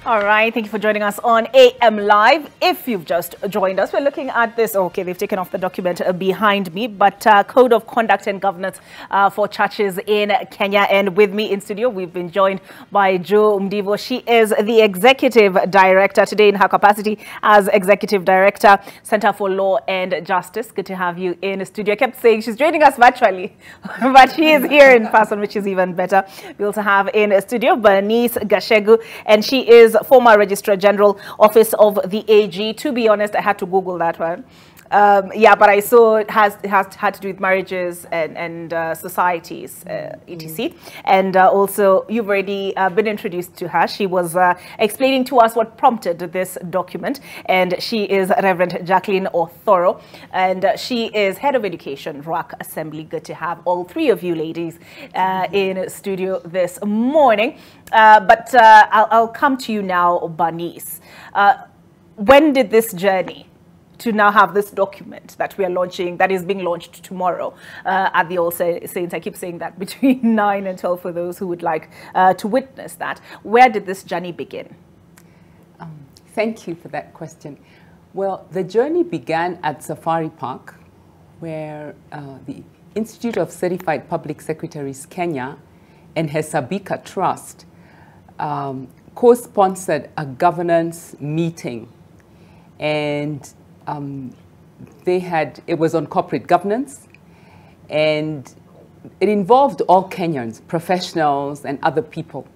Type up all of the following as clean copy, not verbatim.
All right, thank you for joining us on AM Live. If you've just joined us, we're looking at this. Okay, they've taken off the document behind me, but Code of Conduct and Governance for Churches in Kenya. And with me in studio, we've been joined by Jo Mdivo. She is the Executive Director today in her capacity as Executive Director, Center for Law and Justice. Good to have you in the studio. I kept saying she's joining us virtually, but she is here in person, which is even better. We also have in studio Bernice Gashegu, and she is former Registrar General, Office of the AG. To be honest, I had to Google that one. Yeah, but I saw it has had to do with marriages and societies, etc. And also, you've already been introduced to her. She was explaining to us what prompted this document, and she is Reverend Jacqueline Othoro, and she is Head of Education, RWAC Assembly. Good to have all three of you ladies in studio this morning. But I'll come to you now, Bernice. When did this journey to now have this document that we are launching, that is being launched tomorrow at the All Saints? I keep saying that, between 9 and 12 for those who would like to witness that. Where did this journey begin? Thank you for that question. Well, the journey began at Safari Park, where the Institute of Certified Public Secretaries Kenya and Hesabika Trust co-sponsored a governance meeting, and it was on corporate governance, and it involved all Kenyans, professionals and other people.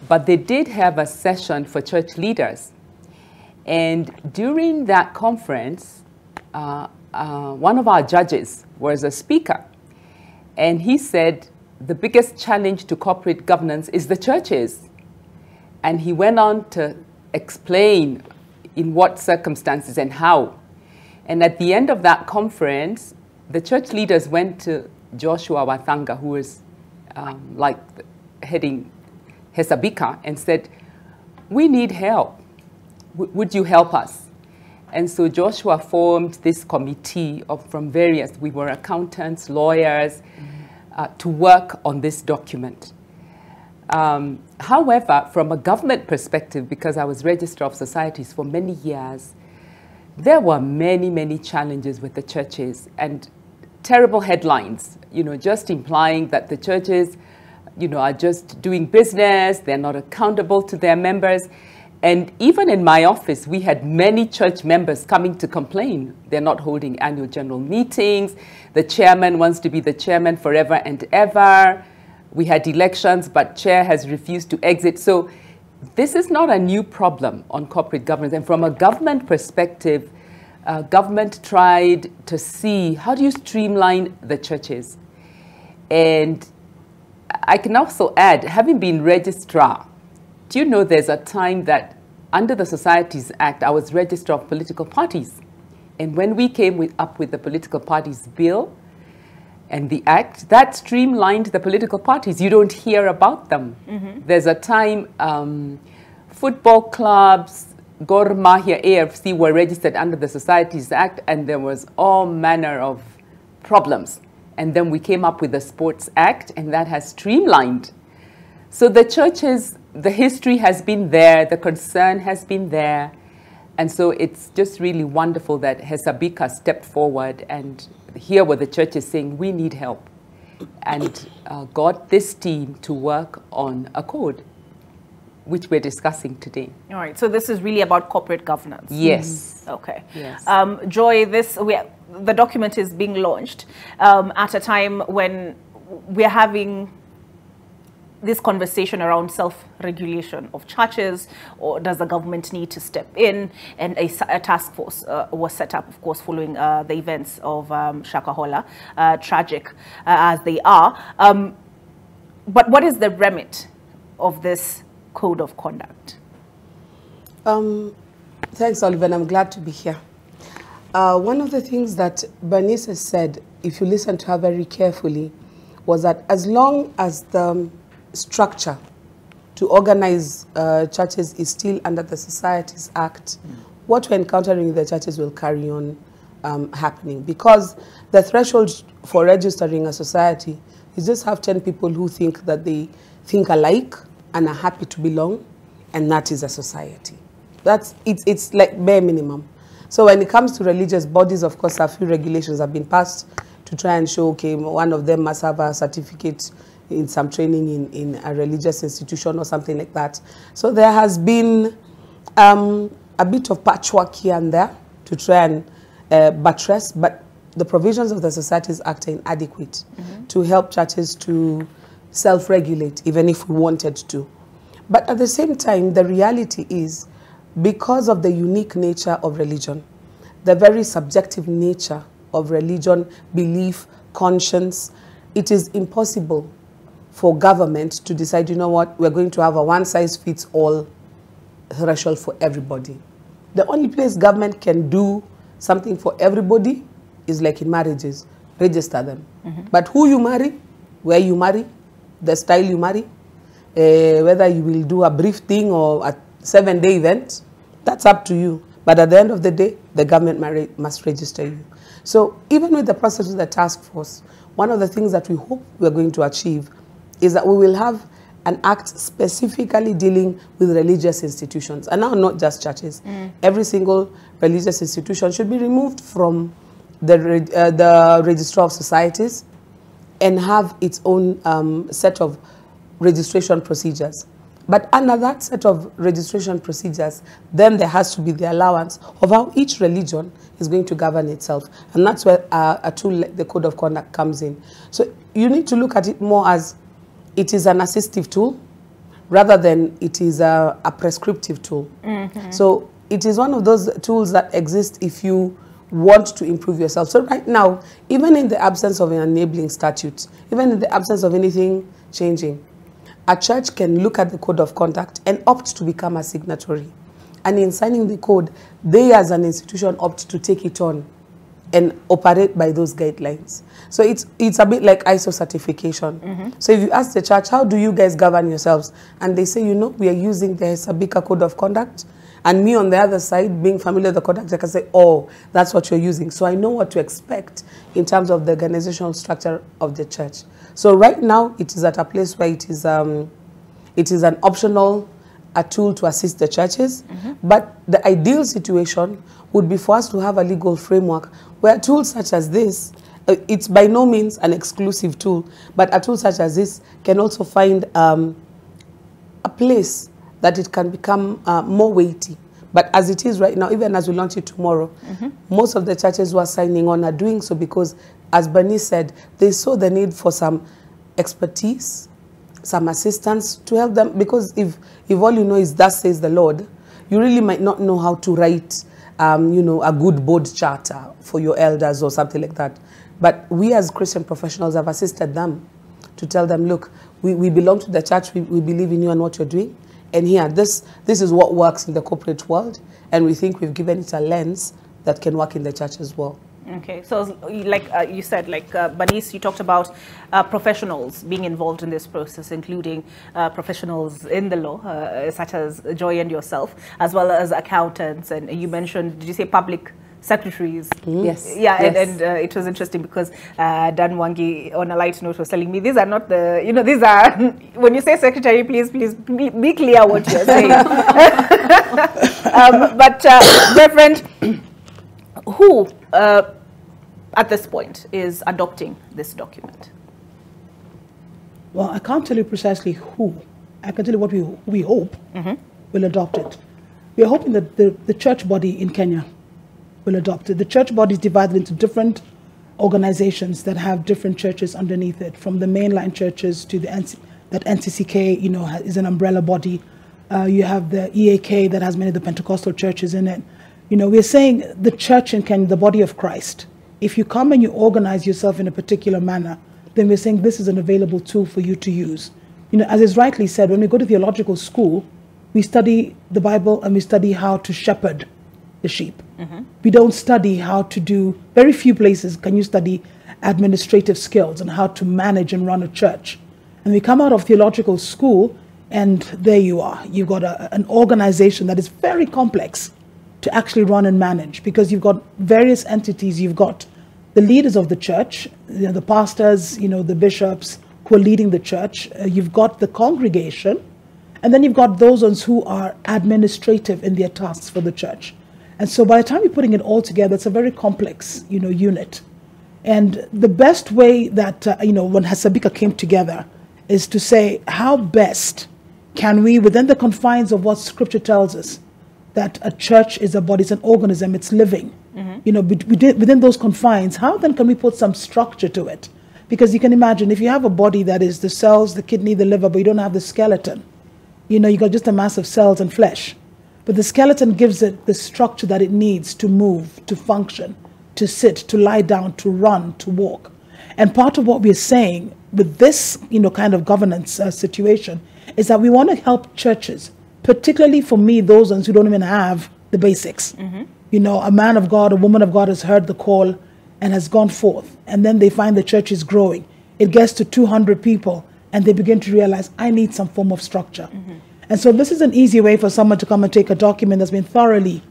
But they did have a session for church leaders. And during that conference, one of our judges was a speaker, and he said the biggest challenge to corporate governance is the churches. And he went on to explain in what circumstances and how. And at the end of that conference, the church leaders went to Joshua Wathanga, who was heading Hesabika, and said, "We need help. Would you help us?" And so Joshua formed this committee from various, we were accountants, lawyers, to work on this document. However, from a government perspective, because I was Registrar of Societies for many years, there were many, many challenges with the churches and terrible headlines, just implying that the churches, are just doing business, they're not accountable to their members. And even in my office, we had many church members coming to complain. They're not holding annual general meetings. The chairman wants to be the chairman forever and ever. We had elections, but chair has refused to exit. So this is not a new problem on corporate governance. And from a government perspective, government tried to see how do you streamline the churches. And I can also add, having been registrar, do you know there's a time that under the Societies Act, I was registrar of political parties. And when we came up with the political parties bill, and the act, that streamlined the political parties. You don't hear about them. Mm-hmm. There's a time football clubs, Gor Mahia, AFC were registered under the Societies Act, and there was all manner of problems. And then we came up with the Sports Act, and that has streamlined. So the churches, the history has been there, the concern has been there. And so it's just really wonderful that Hesabika stepped forward, and here were the churches saying, we need help, and got this team to work on a code, which we're discussing today. All right, so this is really about corporate governance. Yes. Mm-hmm. Okay. Yes. Joy, the document is being launched at a time when we're having this conversation around self-regulation of churches, or does the government need to step in? And a task force was set up, of course, following the events of Shakahola, tragic as they are. But what is the remit of this code of conduct? Thanks, Oliver, and I'm glad to be here. One of the things that Bernice has said, if you listen to her very carefully, was that as long as the structure to organize churches is still under the Societies Act, what we're encountering in the churches will carry on happening, because the threshold for registering a society is just have 10 people who think that they think alike and are happy to belong, and that is a society. It's like bare minimum. So when it comes to religious bodies, of course, a few regulations have been passed to try and show, okay, one of them must have a certificate in some training in a religious institution or something like that. So there has been a bit of patchwork here and there to try and buttress, but the provisions of the Societies Act are inadequate to help churches to self-regulate, even if we wanted to. But at the same time, the reality is, because of the unique nature of religion, the very subjective nature of religion, belief, conscience, it is impossible for government to decide, you know what, we're going to have a one-size-fits-all threshold for everybody. The only place government can do something for everybody is like in marriages, register them. But who you marry, where you marry, the style you marry, whether you will do a brief thing or a 7-day event, that's up to you. But at the end of the day, the government must register you. So even with the process of the task force, one of the things that we hope we're going to achieve is that we will have an act specifically dealing with religious institutions, and now not just churches. Every single religious institution should be removed from the Registrar of Societies and have its own set of registration procedures. But under that set of registration procedures, then there has to be the allowance of how each religion is going to govern itself. And that's where a tool like the Code of Conduct comes in. So you need to look at it more as it is an assistive tool rather than it is a prescriptive tool. So it is one of those tools that exist if you want to improve yourself. So right now, even in the absence of an enabling statute, even in the absence of anything changing, a church can look at the Code of Conduct and opt to become a signatory. And in signing the code, they as an institution opt to take it on and operate by those guidelines. So it's a bit like ISO certification. So if you ask the church, how do you guys govern yourselves? And they say, you know, we are using the Sabika Code of Conduct. And me on the other side, being familiar with the conduct, I can say, oh, that's what you're using. So I know what to expect in terms of the organizational structure of the church. So right now, it is at a place where it is an optional tool to assist the churches. But the ideal situation would be for us to have a legal framework where tools such as this, it's by no means an exclusive tool, but a tool such as this can also find a place that it can become more weighty. But as it is right now, even as we launch it tomorrow, most of the churches who are signing on are doing so because, as Bernice said, they saw the need for some expertise, some assistance to help them. Because if all you know is thus says the Lord, you really might not know how to write, you know, a good board charter for your elders or something like that. But we as Christian professionals have assisted them to tell them, look, we belong to the church, we believe in you and what you're doing. And here, this is what works in the corporate world, and we think we've given it a lens that can work in the church as well. Okay, so like you said, like Bernice, you talked about professionals being involved in this process, including professionals in the law, such as Joy and yourself, as well as accountants, and you mentioned, did you say public secretaries? Yes. Yeah, yes. and it was interesting because Dan Wangi, on a light note, was telling me these are not the, you know, these are, when you say secretary, please be clear what you're saying. But Reverend, who at this point is adopting this document? Well, I can't tell you precisely who. I can tell you what we hope will adopt it. We are hoping that the church body in Kenya will adopt it. The church body is divided into different organizations that have different churches underneath it, from the mainline churches to that NCCK, you know, is an umbrella body. You have the EAK that has many of the Pentecostal churches in it. You know, we're saying the church in Kenya, the body of Christ. If you come and you organize yourself in a particular manner, then we're saying this is an available tool for you to use. You know, as is rightly said, when we go to theological school, we study the Bible and we study how to shepherd the sheep. We don't study how to do, very few places can you study administrative skills and how to manage and run a church. And we come out of theological school and there you are. You've got an organization that is very complex to actually run and manage, because you've got various entities. You've got the leaders of the church, you know, the pastors, you know, the bishops who are leading the church. You've got the congregation, And then you've got those ones who are administrative in their tasks for the church. And so by the time you're putting it all together, it's a very complex, unit. And the best way that, when Hasabika came together is to say, how best can we, within the confines of what Scripture tells us, that a church is a body, it's an organism, it's living. Within those confines, how then can we put some structure to it? Because you can imagine, if you have a body that is the cells, the kidney, the liver, but you don't have the skeleton, you got just a mass of cells and flesh. But the skeleton gives it the structure that it needs to move, to function, to sit, to lie down, to run, to walk. And part of what we're saying with this, kind of governance situation is that we want to help churches, particularly for me, those ones who don't even have the basics. A man of God, a woman of God has heard the call and has gone forth. And then they find the church is growing. It gets to 200 people and they begin to realize, I need some form of structure. And so this is an easy way for someone to come and take a document that's been thoroughly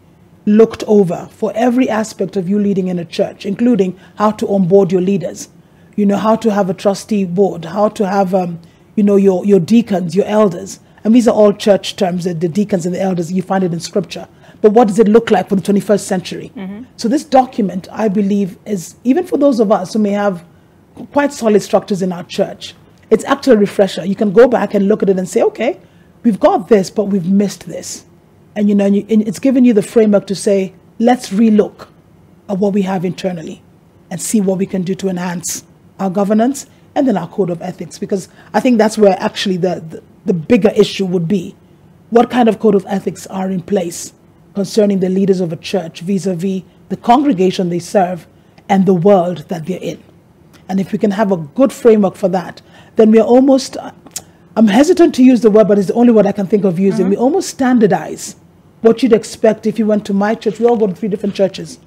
looked over for every aspect of you leading in a church, including how to onboard your leaders, how to have a trustee board, how to have, your deacons, your elders. And these are all church terms, the deacons and the elders, you find it in Scripture. But what does it look like for the 21st century? So this document, I believe, is, even for those of us who may have quite solid structures in our church, it's actually a refresher. You can go back and look at it and say, okay, we've got this, but we've missed this. And, and it's given you the framework to say, let's relook at what we have internally and see what we can do to enhance our governance and then our code of ethics. Because I think that's where actually the bigger issue would be. What kind of code of ethics are in place concerning the leaders of a church vis-a-vis the congregation they serve and the world that they're in? And if we can have a good framework for that, then we're almost, I'm hesitant to use the word, but it's the only word I can think of using. We almost standardize what you'd expect if you went to my church. We all go to 3 different churches.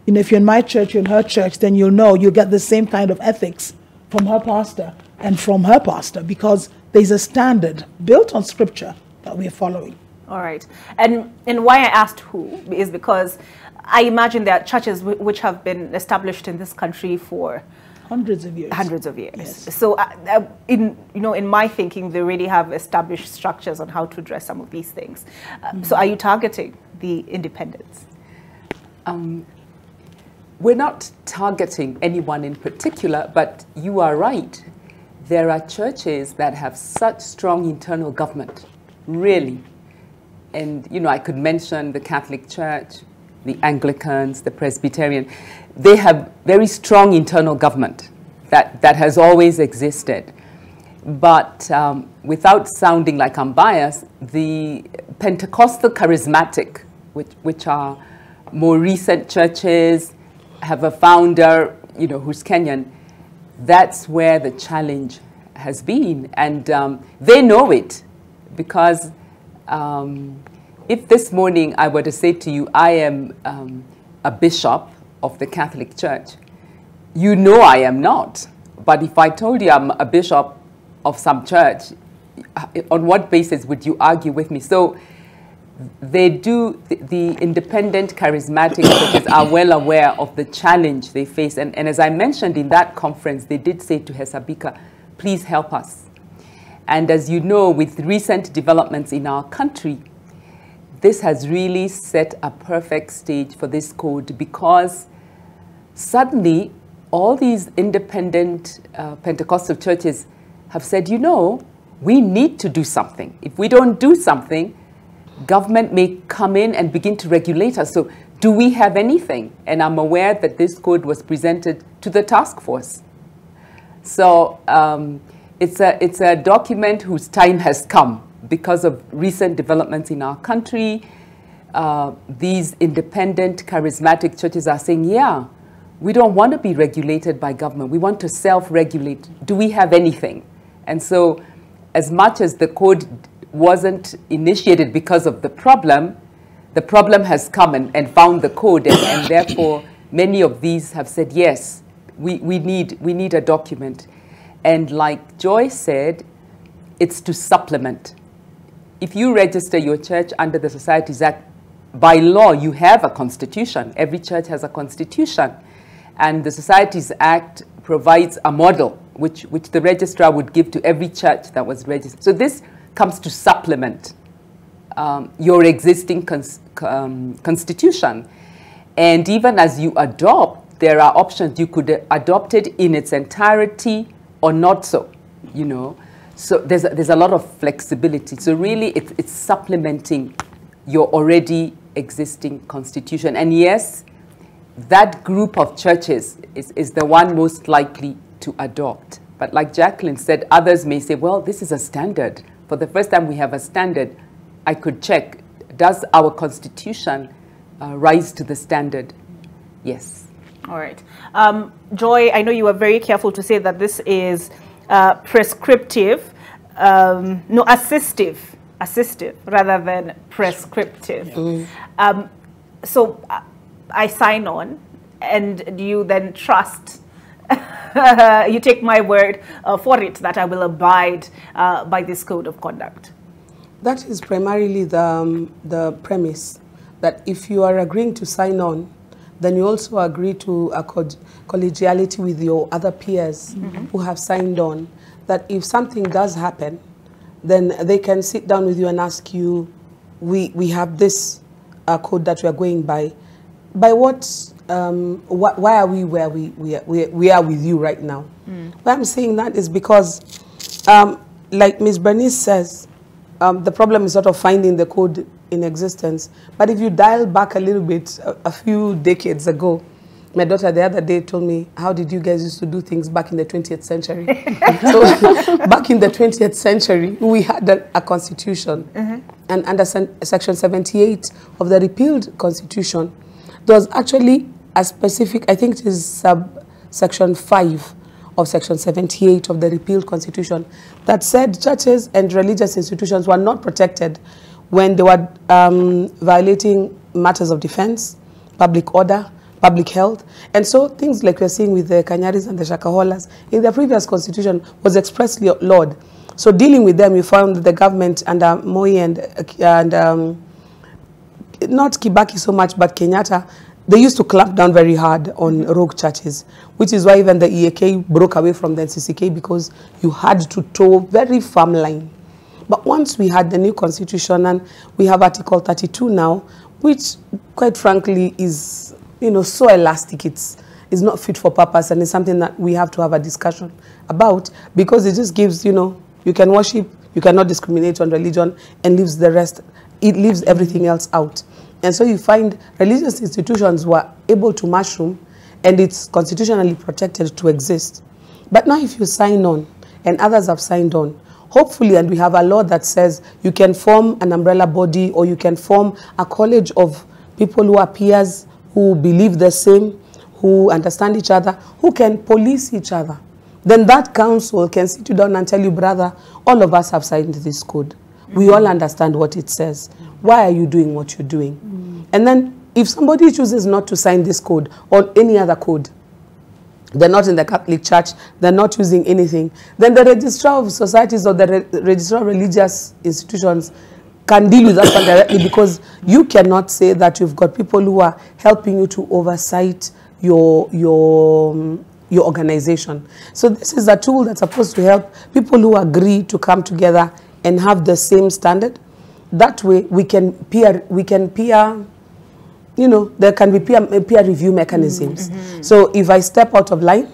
If you're in my church, you're in her church, then you'll get the same kind of ethics from her pastor and from her pastor, because there's a standard built on Scripture that we're following. All right. And why I asked who is because I imagine there are churches which have been established in this country for hundreds of years. Yes. So in my thinking, they really have established structures on how to address some of these things. So are you targeting the independents? We're not targeting anyone in particular, but you are right. There are churches that have such strong internal government, really. And, I could mention the Catholic Church, the Anglicans, the Presbyterian. They have very strong internal government that has always existed. But without sounding like I'm biased, the Pentecostal charismatic, which are more recent churches, have a founder, who's Kenyan, that's where the challenge has been. And they know it, because if this morning I were to say to you, I am a bishop of the Catholic Church, I am not. But if I told you I'm a bishop of some church, on what basis would you argue with me? So they do, the independent charismatic churches are well aware of the challenge they face. And as I mentioned in that conference, they did say to Hasabika, please help us. And as you know, with recent developments in our country, this has really set a perfect stage for this code, because suddenly all these independent Pentecostal churches have said, we need to do something. If we don't do something, government may come in and begin to regulate us. So do we have anything? And I'm aware that this code was presented to the task force. So it's a document whose time has come because of recent developments in our country. These independent, charismatic churches are saying, we don't want to be regulated by government. We want to self-regulate. Do we have anything? And so as much as the code wasn't initiated because of the problem has come and found the code, and therefore many of these have said, yes, we need a document. And like Joy said, it's to supplement. If you register your church under the Societies Act, by law, you have a constitution. Every church has a constitution. And the Societies Act provides a model which the registrar would give to every church that was registered. So this comes to supplement your existing constitution. And even as you adopt, there are options. You could adopt it in its entirety or not so, you know. So there's a lot of flexibility. So really it's supplementing your already existing constitution. And yes, that group of churches is the one most likely to adopt. But like Jacqueline said, others may say, well, this is a standard. For the first time we have a standard, I could check, does our constitution rise to the standard? Yes. All right. Joy, I know you were very careful to say that this is prescriptive, no, assistive rather than prescriptive. So I sign on, and do you then trust, you take my word for it, that I will abide by this code of conduct? That is primarily the premise, that if you are agreeing to sign on, then you also agree to a collegiality with your other peers who have signed on, that if something does happen, then they can sit down with you and ask you, we have this code that we are going by. By what, why are we where we are with you right now? Why I'm saying that is because, like Ms. Bernice says, the problem is sort of finding the code in existence. But if you dial back a little bit, a few decades ago, my daughter the other day told me, how did you guys used to do things back in the 20th century? So back in the 20th century, we had a constitution. And under Section 78 of the repealed constitution, there was actually a specific, I think it is subsection 5 of Section 78 of the repealed constitution, that said churches and religious institutions were not protected when they were violating matters of defense, public order, public health. And so things like we're seeing with the Kanyaris and the Shakaholas in the previous constitution was expressly outlawed. So dealing with them, we found that the government under Moi and not Kibaki so much, but Kenyatta, they used to clamp down very hard on rogue churches, which is why even the EAK broke away from the NCCK, because you had to toe very firm line. But once we had the new constitution, and we have Article 32 now, which quite frankly is, you know, so elastic, it's not fit for purpose, and it's something that we have to have a discussion about, because it just gives, you know, you can worship, you cannot discriminate on religion, and leaves the rest, it leaves everything else out. And so you find religious institutions were able to mushroom, and it's constitutionally protected to exist. But now if you sign on, and others have signed on, hopefully, and we have a law that says you can form an umbrella body, or you can form a college of people who are peers, who believe the same, who understand each other, who can police each other. Then that council can sit you down and tell you, brother, all of us have signed this code. We all understand what it says. Why are you doing what you're doing? And then if somebody chooses not to sign this code or any other code, they're not in the Catholic Church, they're not using anything, then the registrar of societies or the registrar of religious institutions can deal with that one directly, because you cannot say that you've got people who are helping you to oversight your organization. So this is a tool that's supposed to help people who agree to come together and have the same standard. That way we can peer, you know, there can be peer review mechanisms. So if I step out of line,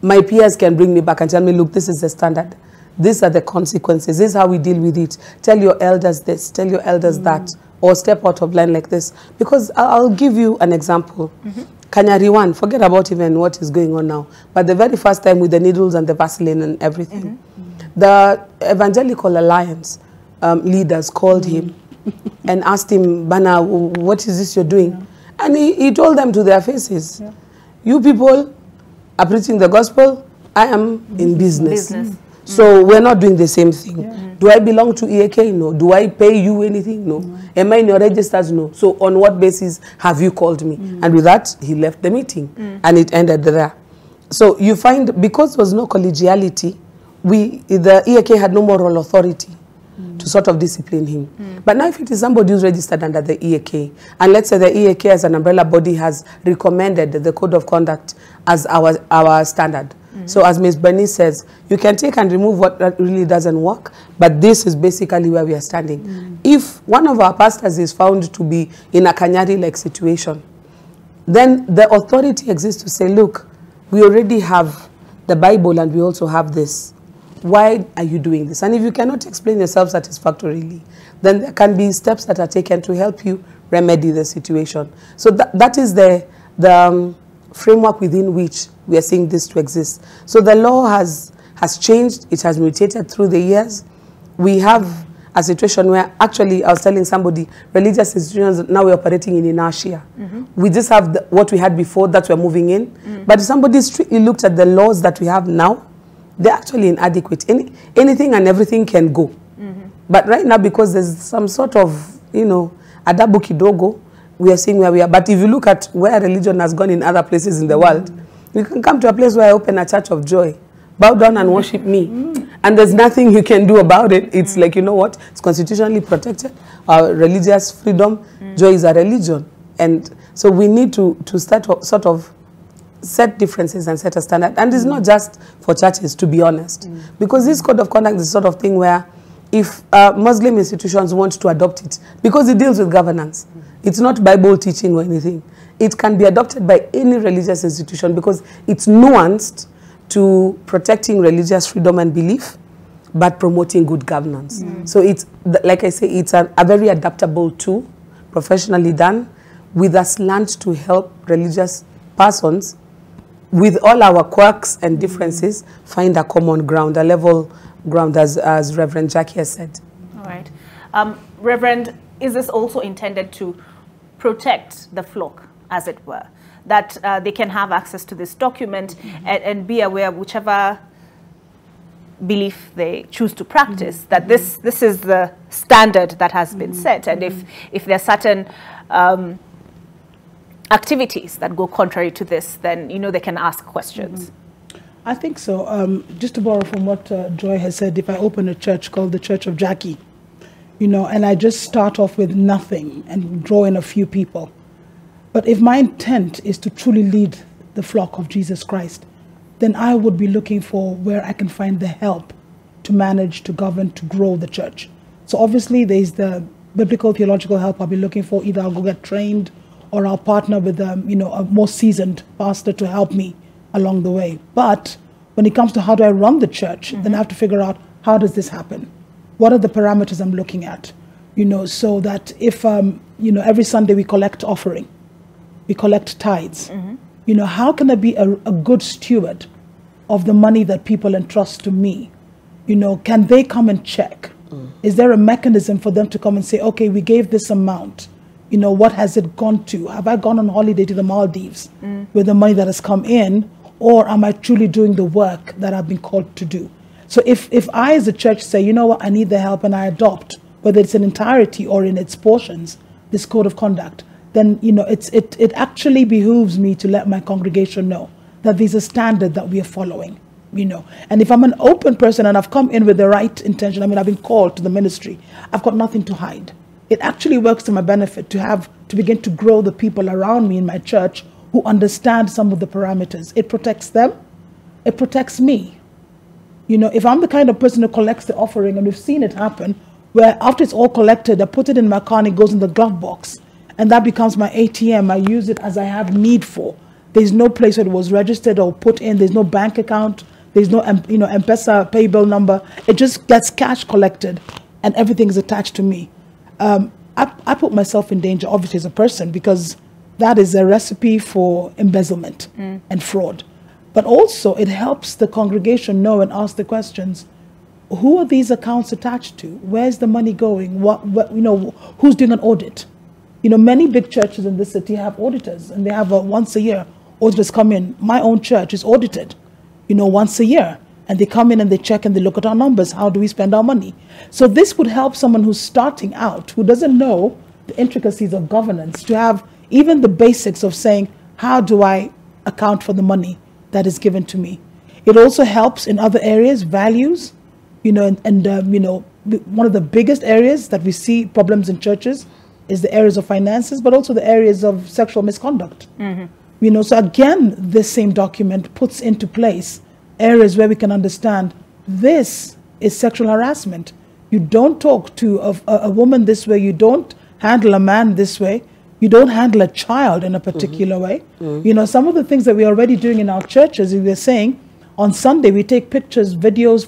my peers can bring me back and tell me, look, this is the standard. These are the consequences. This is how we deal with it. Tell your elders this, tell your elders that, or step out of line like this. Because I'll give you an example. Kanyari 1, forget about even what is going on now, but the very first time with the needles and the Vaseline and everything, the Evangelical Alliance leaders called him and asked him, Bana, what is this you're doing? And he told them to their faces, you people are preaching the gospel, I am in business. So we're not doing the same thing. Do I belong to EAK? No. Do I pay you anything? No. Am I in your registers? No. So on what basis have you called me? And with that, he left the meeting and it ended there. So you find, because there was no collegiality, the EAK had no moral authority to sort of discipline him. But now if it is somebody who's registered under the EAK, and let's say the EAK as an umbrella body has recommended the code of conduct as our standard, So as Ms. Bernice says, you can take and remove what really doesn't work, but this is basically where we are standing. If one of our pastors is found to be in a Kanyari-like situation, then the authority exists to say, look, we already have the Bible and we also have this. Why are you doing this? And if you cannot explain yourself satisfactorily, then there can be steps that are taken to help you remedy the situation. So that is the framework within which we are seeing this to exist. So the law has changed. It has mutated through the years. We have a situation where, actually, I was telling somebody, religious institutions now we're operating in inertia. We just have what we had before that we're moving in. But if somebody strictly looked at the laws that we have now, they're actually inadequate. Anything and everything can go. But right now, because there's some sort of, adabu kidogo, we are seeing where we are. But if you look at where religion has gone in other places in the world, you can come to a place where I open a church of joy, bow down and worship me. And there's nothing you can do about it. It's like, you know what? It's constitutionally protected. Our religious freedom, joy is a religion. And so we need to start sort of set differences and set a standard. And it's not just for churches, to be honest. Because this code of conduct is the sort of thing where if Muslim institutions want to adopt it, because it deals with governance, it's not Bible teaching or anything. It can be adopted by any religious institution because it's nuanced to protecting religious freedom and belief, but promoting good governance. So it's, like I say, it's a very adaptable tool, professionally done, with a slant to help religious persons, with all our quirks and differences, find a common ground, a level ground, as Reverend Jackie has said. All right. Reverend, is this also intended to protect the flock, as it were, that they can have access to this document and be aware of whichever belief they choose to practice, that this is the standard that has been set, and if there are certain activities that go contrary to this, then they can ask questions. I think so. Just to borrow from what Joy has said, if I open a church called the Church of Jackie, and I just start off with nothing and draw in a few people, but if my intent is to truly lead the flock of Jesus Christ, then I would be looking for where I can find the help to manage, to govern, to grow the church. So obviously there's the biblical theological help I'll be looking for. Either I'll go get trained or I'll partner with a more seasoned pastor to help me along the way. But when it comes to how do I run the church, then I have to figure out, how does this happen? What are the parameters I'm looking at? So that if, every Sunday we collect offering, we collect tithes, how can I be a good steward of the money that people entrust to me? Can they come and check? Is there a mechanism for them to come and say, okay, we gave this amount, what has it gone to? Have I gone on holiday to the Maldives with the money that has come in, or am I truly doing the work that I've been called to do? So if I as a church say, you know what, I need the help, and I adopt, whether it's in entirety or in its portions, this code of conduct, then it actually behooves me to let my congregation know that there's a standard that we are following. And if I'm an open person and I've come in with the right intention, I've been called to the ministry, I've got nothing to hide. It actually works to my benefit to begin to grow the people around me in my church who understand some of the parameters. It protects them, it protects me. If I'm the kind of person who collects the offering, and we've seen it happen, where after it's all collected, I put it in my car and it goes in the glove box, and that becomes my ATM. I use it as I have need for. There's no place where it was registered or put in. There's no bank account. There's no, M-Pesa pay bill number. It just gets cash collected, and everything is attached to me. I put myself in danger, obviously, as a person, because that is a recipe for embezzlement and fraud. But also, it helps the congregation know and ask the questions: who are these accounts attached to? Where's the money going? Who's doing an audit? Many big churches in this city have auditors, and they have once a year auditors come in. My own church is audited, once a year, and they come in and they check and they look at our numbers. How do we spend our money? So this would help someone who's starting out, who doesn't know the intricacies of governance, to have even the basics of saying, how do I account for the money that is given to me? It also helps in other areas, values, one of the biggest areas that we see problems in churches is the areas of finances, but also the areas of sexual misconduct. So again, this same document puts into place areas where we can understand this is sexual harassment. You don't talk to a woman this way. You don't handle a man this way. You don't handle a child in a particular way. You know, some of the things that we're already doing in our churches, we're saying on Sunday, we take pictures, videos,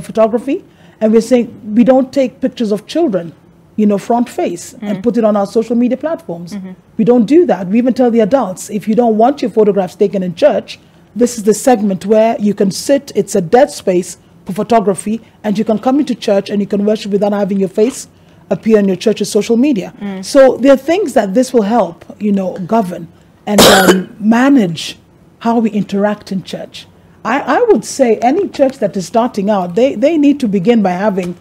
photography, and we're saying we don't take pictures of children, you know, front face and put it on our social media platforms. We don't do that. We even tell the adults, if you don't want your photographs taken in church, this is the segment where you can sit, it's a dead space for photography, and you can come into church and you can worship without having your face appear on your church's social media. So there are things that this will help, you know, govern and manage how we interact in church. I would say any church that is starting out, they need to begin by having,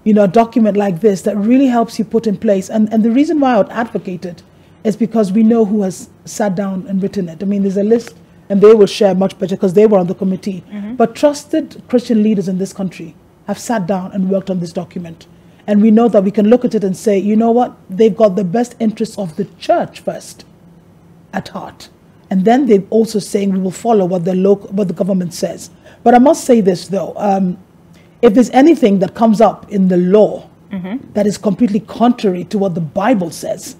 you know, a document like this that really helps you put in place. And the reason why I would advocate it is because we know who has sat down and written it. I mean, there's a list, and they will share much better because they were on the committee. But trusted Christian leaders in this country have sat down and worked on this document. And we know that we can look at it and say, you know what, they've got the best interests of the church first at heart. And then they're also saying we will follow what the government says. But I must say this, though. If there's anything that comes up in the law that is completely contrary to what the Bible says.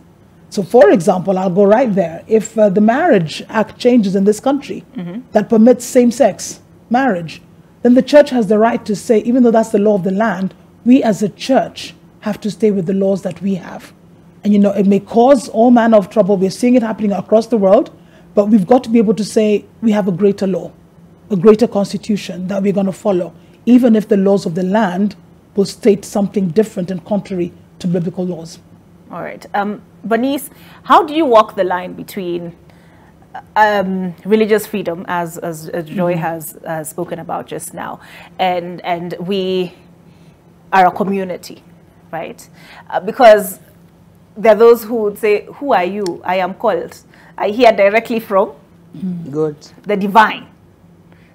So, for example, I'll go right there. If the Marriage Act changes in this country that permits same-sex marriage, then the church has the right to say, even though that's the law of the land, we as a church have to stay with the laws that we have. And, you know, it may cause all manner of trouble. We're seeing it happening across the world. But we've got to be able to say we have a greater law, a greater constitution that we're going to follow, even if the laws of the land will state something different and contrary to biblical laws. All right. Bernice, how do you walk the line between religious freedom, as Joy has spoken about just now, and we are a community, right? Because there are those who would say, who are you? I am called. I hear directly from Good. the divine.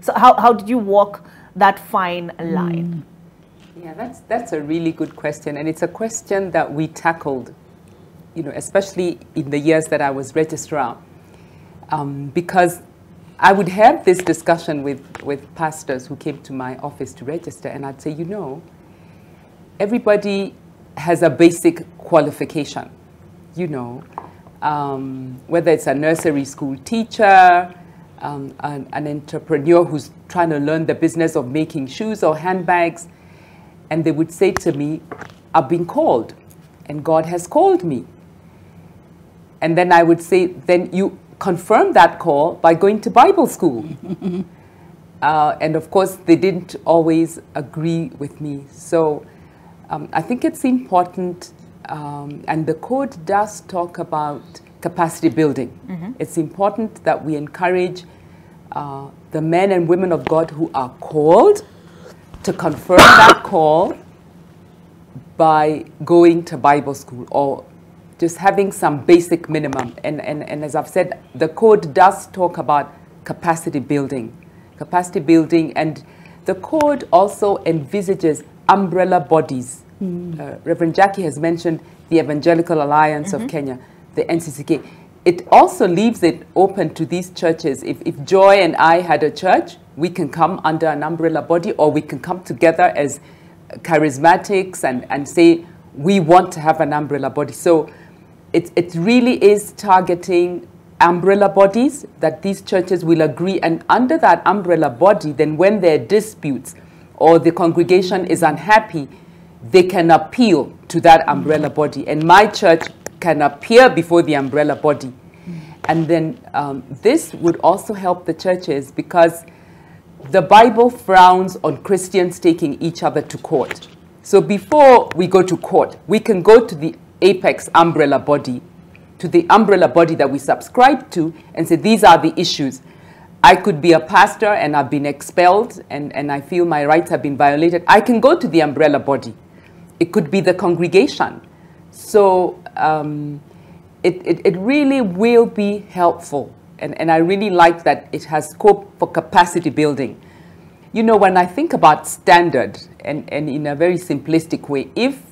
So how did you walk that fine line? Yeah, that's a really good question, and it's a question that we tackled, you know, especially in the years that I was registrar, because I would have this discussion with pastors who came to my office to register, and I'd say, you know, everybody has a basic qualification, you know. Whether it's a nursery school teacher, an entrepreneur who's trying to learn the business of making shoes or handbags, and they would say to me, I've been called, and God has called me. And then I would say, then you confirm that call by going to Bible school. And of course, they didn't always agree with me. So I think it's important. And the code does talk about capacity building. It's important that we encourage the men and women of God who are called to confirm that call by going to Bible school or just having some basic minimum. And as I've said, the code does talk about capacity building. And the code also envisages umbrella bodies. Reverend Jackie has mentioned the Evangelical Alliance of Kenya, the NCCK. It also leaves it open to these churches. If Joy and I had a church, we can come under an umbrella body, or we can come together as charismatics and say, we want to have an umbrella body. So it really is targeting umbrella bodies that these churches will agree. And under that umbrella body, then when there are disputes or the congregation is unhappy, they can appeal to that umbrella body, and my church can appear before the umbrella body. And then this would also help the churches, because the Bible frowns on Christians taking each other to court. So before we go to court, we can go to the apex umbrella body, to the umbrella body that we subscribe to, and say, these are the issues. I could be a pastor and I've been expelled and I feel my rights have been violated. I can go to the umbrella body. It could be the congregation. So it really will be helpful. And I really like that it has scope for capacity building. You know, when I think about standard, and in a very simplistic way, if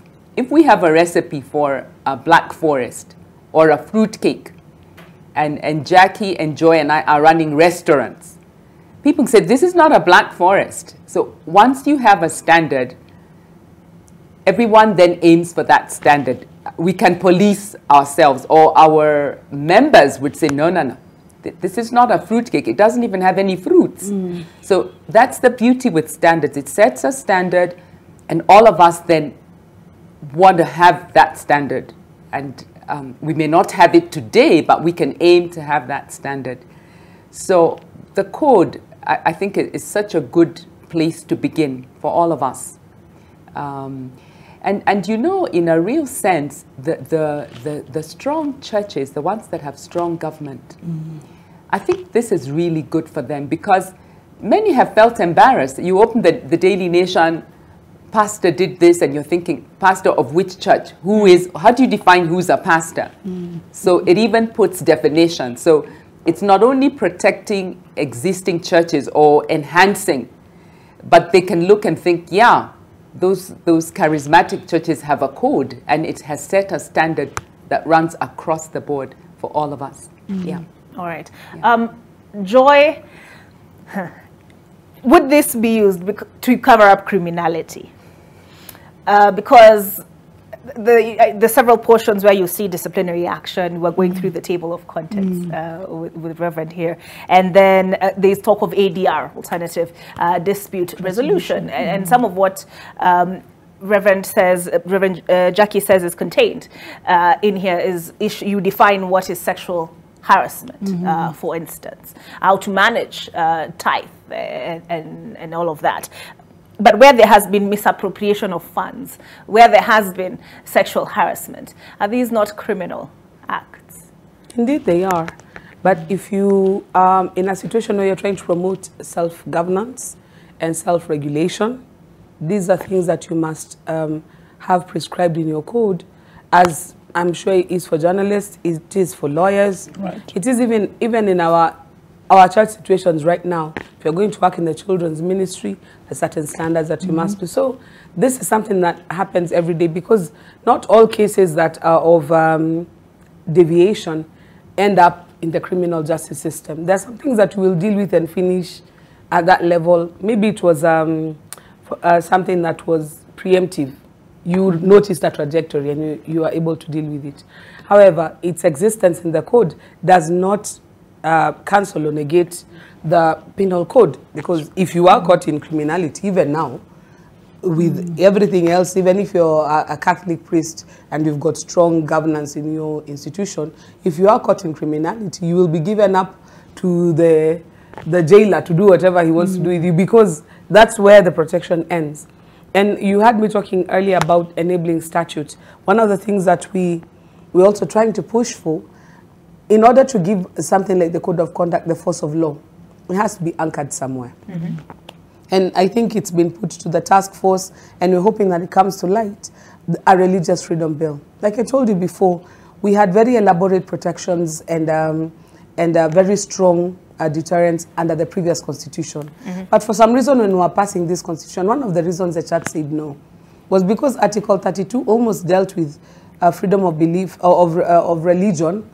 we have a recipe for a Black Forest or a fruit cake, and Jackie and Joy and I are running restaurants, people say this is not a black forest. So once you have a standard, everyone then aims for that standard. We can police ourselves, or our members would say, no, no, no. This is not a fruitcake. It doesn't even have any fruits. So that's the beauty with standards. It sets a standard, and all of us then want to have that standard. And we may not have it today, but we can aim to have that standard. So the code, I think, is such a good place to begin for all of us. And you know, in a real sense, the strong churches, the ones that have strong government, I think this is really good for them, because many have felt embarrassed. You open the Daily Nation, pastor did this, and you're thinking, pastor of which church? How do you define who's a pastor? So it even puts definition. So it's not only protecting existing churches or enhancing, but they can look and think, yeah, those charismatic churches have a code, and it has set a standard that runs across the board for all of us. Yeah. All right. Yeah. Joy, would this be used to cover up criminality? Because the several portions where you see disciplinary action, we're going through the table of contents with Reverend here. And then there's talk of ADR, alternative dispute resolution. And some of what Reverend Jackie says is contained in here is you define what is sexual harassment, for instance, how to manage tithe and all of that. But where there has been misappropriation of funds, where there has been sexual harassment, are these not criminal acts? Indeed they are. But if you in a situation where you're trying to promote self-governance and self-regulation, these are things that you must have prescribed in your code, as I'm sure it is for journalists, it is for lawyers. Right. It is even in our church situations right now. If you're going to work in the children's ministry, there's certain standards that you must do. So this is something that happens every day, because not all cases that are of deviation end up in the criminal justice system. There's some things that we will deal with and finish at that level. Maybe it was something that was preemptive. You notice the trajectory and you are able to deal with it. However, its existence in the code does not cancel or negate the penal code, because if you are caught in criminality, even now, with everything else, even if you're a Catholic priest and you've got strong governance in your institution, if you are caught in criminality, you will be given up to the jailer to do whatever he wants to do with you, because that's where the protection ends. And you had me talking earlier about enabling statutes. One of the things that we're also trying to push for, in order to give something like the Code of Conduct the force of law, it has to be anchored somewhere. And I think it's been put to the task force, and we're hoping that it comes to light, a religious freedom bill. Like I told you before, we had very elaborate protections and very strong deterrence under the previous constitution. But for some reason, when we were passing this constitution, one of the reasons the church said no was because Article 32 almost dealt with freedom of belief or of religion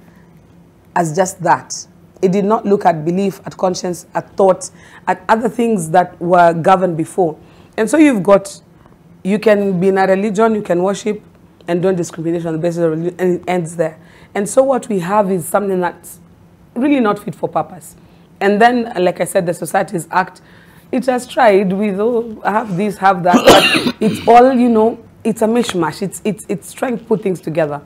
as just that. It did not look at belief, at conscience, at thought, at other things that were governed before. And so you can be in a religion, you can worship, and don't discriminate on the basis of religion, and it ends there. And so what we have is something that's really not fit for purpose. And then, like I said, the Societies Act, it has tried with, oh, have this, have that, but it's all, you know, it's a mishmash. It's trying to put things together.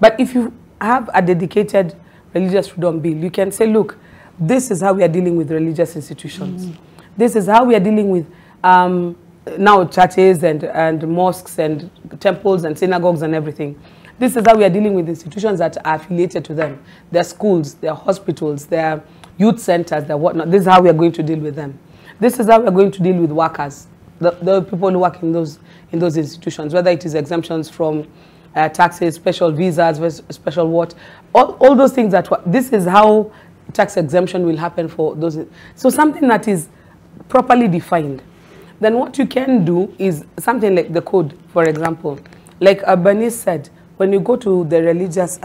But if you have a dedicated religious freedom bill, you can say, look, this is how we are dealing with religious institutions. This is how we are dealing with now churches and mosques and temples and synagogues and everything. This is how we are dealing with institutions that are affiliated to them. Their schools, their hospitals, their youth centers, their whatnot. This is how we are going to deal with them. This is how we are going to deal with workers, the people who work in those institutions, whether it is exemptions from taxes, special visas, special what, all those things this is how tax exemption will happen for those. So something that is properly defined. Then what you can do is something like the code, for example. Like Bernice said, when you go to the religious,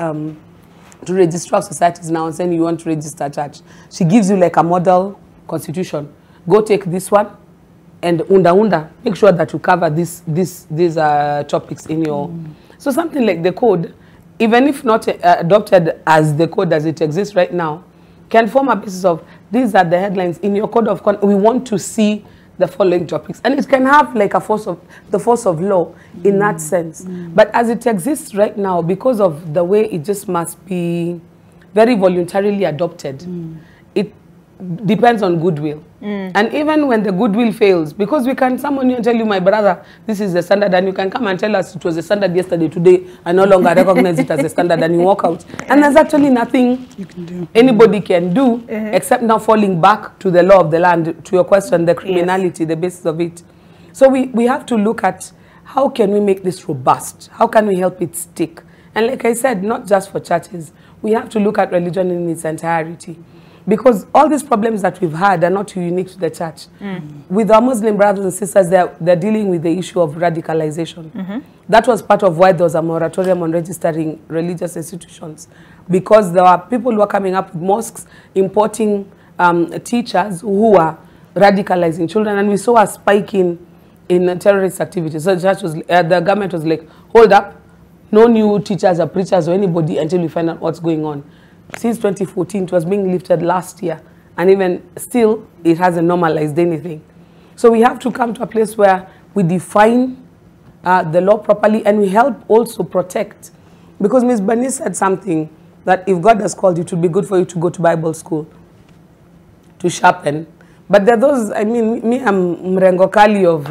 to registrar societies now and saying you want to register a church, she gives you like a model constitution, go take this one, and unda, make sure that you cover these topics in your... So something like the code, even if not adopted as the code as it exists right now, can form a basis of, these are the headlines in your code of conduct. We want to see the following topics. And it can have like the force of law in that sense. But as it exists right now, because of the way it just must be very voluntarily adopted, it depends on goodwill. And even when the goodwill fails, because we can summon you and tell you, my brother, this is the standard, and you can come and tell us it was the standard yesterday, today, I no longer recognize it as a standard, and you walk out. And there's actually nothing you can do. Anybody can do, except now falling back to the law of the land, to your question, the criminality, the basis of it. So we have to look at how can we make this robust? How can we help it stick? And like I said, not just for churches, we have to look at religion in its entirety. Because all these problems that we've had are not unique to the church. With our Muslim brothers and sisters, they're dealing with the issue of radicalization. That was part of why there was a moratorium on registering religious institutions. Because there are people who are coming up with mosques, importing teachers who are radicalizing children. And we saw a spike in terrorist activities. So the church was, the government was like, hold up, no new teachers or preachers or anybody until we find out what's going on. Since 2014, it was being lifted last year, and even still, it hasn't normalized anything. So we have to come to a place where we define the law properly, and we help also protect. Because Ms. Bernice said something, that if God has called you, it would be good for you to go to Bible school, to sharpen. But there are those, I mean, me, I'm Mrengo Kali of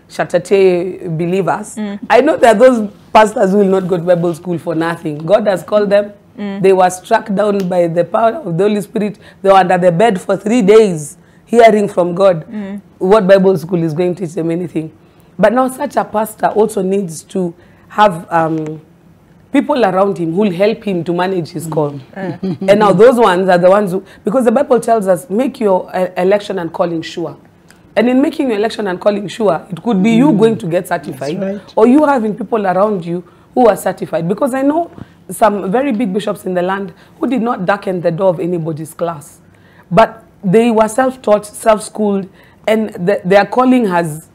Shatate believers. I know there are those pastors who will not go to Bible school for nothing. God has called them. They were struck down by the power of the Holy Spirit. They were under the bed for 3 days, hearing from God. What Bible school is going to teach them anything. But now such a pastor also needs to have people around him who will help him to manage his call. And now those ones are the ones who, because the Bible tells us, make your election and calling sure. And in making your election and calling sure, it could be you going to get certified, or you having people around you who are certified. Because I know some very big bishops in the land who did not darken the door of anybody's class. But they were self-taught, self-schooled, and their calling has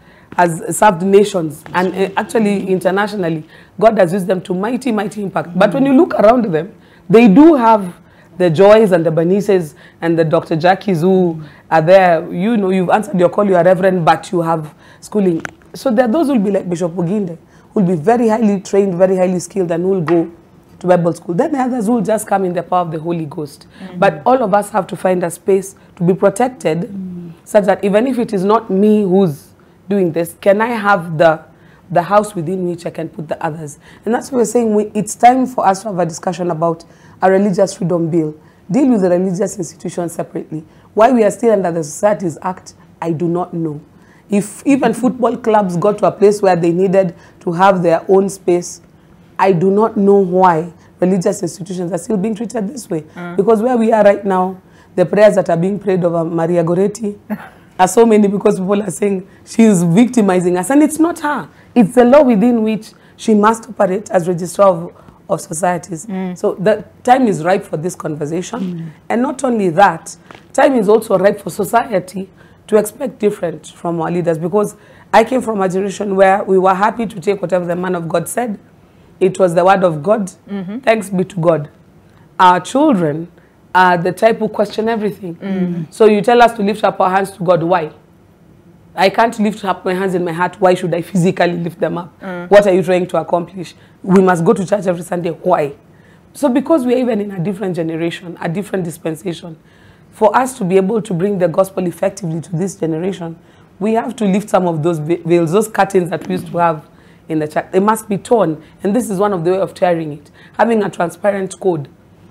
served nations. And actually, internationally, God has used them to mighty impact. But when you look around them, they do have the Joys and the Bernices and the Dr. Jackies who are there. You know, you've answered your call, you are reverend, but you have schooling. So there are those who will be like Bishop Oginde, who will be very highly trained, very highly skilled, and who will go to Bible school. Then the others will just come in the power of the Holy Ghost. But all of us have to find a space to be protected, such that even if it is not me who's doing this, can I have the house within which I can put the others? And that's why we're saying it's time for us to have a discussion about a religious freedom bill. Deal with the religious institutions separately. Why we are still under the Societies Act, I do not know. If even football clubs got to a place where they needed to have their own space, I do not know why religious institutions are still being treated this way. Because where we are right now, the prayers that are being prayed over Maria Goretti are so many, because people are saying she is victimizing us. And it's not her. It's the law within which she must operate as registrar of societies. So the time is ripe for this conversation. And not only that, time is also ripe for society to expect different from our leaders. Because I came from a generation where we were happy to take whatever the man of God said. It was the word of God. Thanks be to God. Our children are the type who question everything. So you tell us to lift up our hands to God. Why? I can't lift up my hands in my heart. Why should I physically lift them up? What are you trying to accomplish? We must go to church every Sunday. Why? So because we are even in a different generation, a different dispensation, for us to be able to bring the gospel effectively to this generation, we have to lift some of those veils, those curtains that we used to have in the church. They must be torn, and this is one of the way of tearing it. Having a transparent code,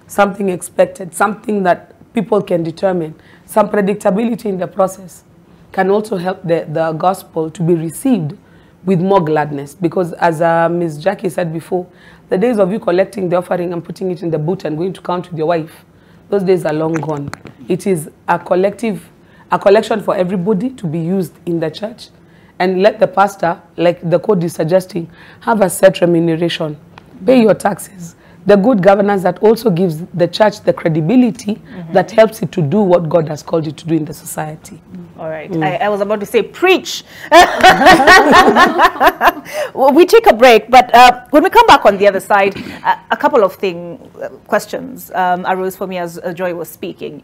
something expected, something that people can determine, some predictability in the process can also help the gospel to be received with more gladness. Because as Ms. Jackie said before, the days of you collecting the offering and putting it in the boot and going to count with your wife, those days are long gone. It is a collection for everybody to be used in the church. And let the pastor, like the code is suggesting, have a set remuneration. Pay your taxes. the good governance that also gives the church the credibility that helps it to do what God has called it to do in the society. All right. I was about to say, preach. Well, we take a break, but when we come back on the other side, a couple of questions arose for me as Joy was speaking.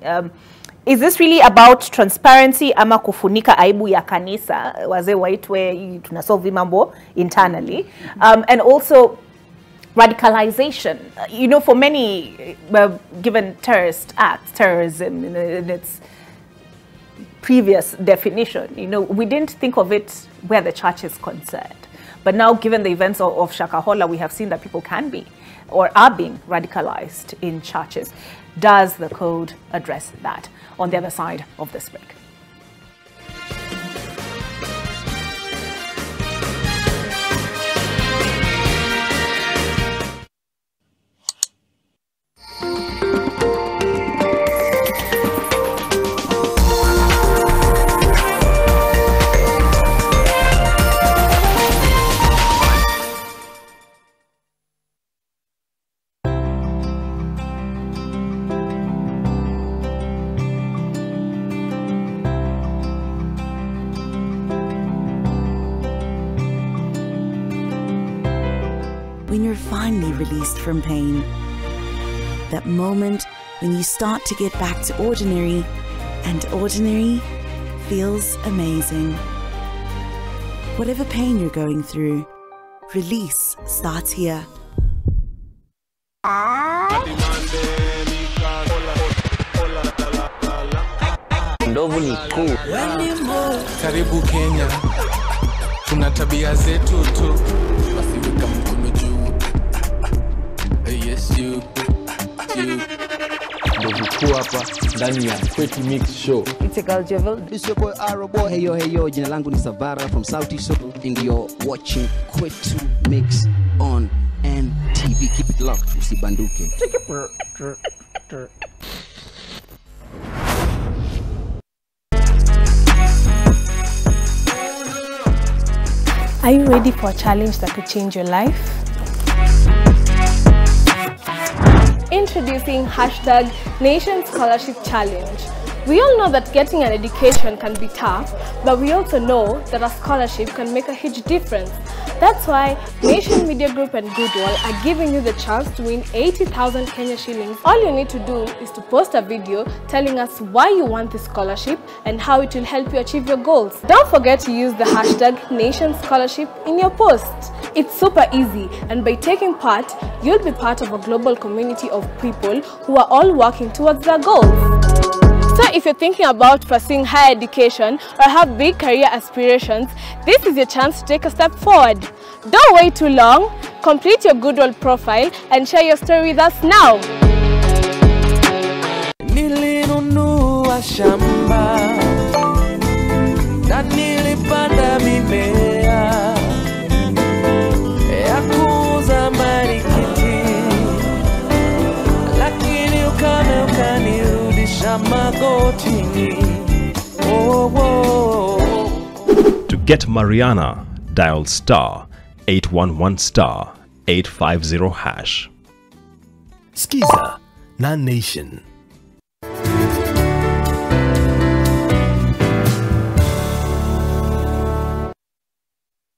Is this really about transparency ama kufunika aibu ya kanisa wazee waitwe tunasolve mambo internally, and also radicalization? You know, for many, given terrorist acts, terrorism in its previous definition, you know, we didn't think of it where the church is concerned. But now, given the events of Shakahola, we have seen that people can be or are being radicalized in churches. Does the code address that? On the other side of this break. When you're finally released from pain, that moment when you start to get back to ordinary, and ordinary feels amazing. Whatever pain you're going through, release starts here. Ndovu ni kuu. Karibu Kenya, tuna tabia zetu tu. Wasiweka mkono juu. Yes you. Ndovu kuu hapa ndani ya Kwetu Mix Show. It's a girl Jewel. It's your boy Arobo. Hey yo, jina langu ni Savara from Sauti Sol, and you're watching Kwetu Mix on NTV. Keep it locked, usibanduke. Are you ready for a challenge that could change your life? Introducing #Nation Scholarship Challenge. We all know that getting an education can be tough, but we also know that a scholarship can make a huge difference. That's why Nation Media Group and Goodwill are giving you the chance to win 80,000 Kenya shillings. All you need to do is to post a video telling us why you want this scholarship and how it will help you achieve your goals. Don't forget to use the #Nation Scholarship in your post. It's super easy, and by taking part, you'll be part of a global community of people who are all working towards their goals. So if you're thinking about pursuing higher education or have big career aspirations, this is your chance to take a step forward. Don't wait too long. Complete your Goodwill profile and share your story with us now. Nilinunua shamba na nilipanda mimea ya kuuza marikiti, lakini ukame ukanirudisha magotini. To get Mariana, dial *811*850#. Skiza na Nation.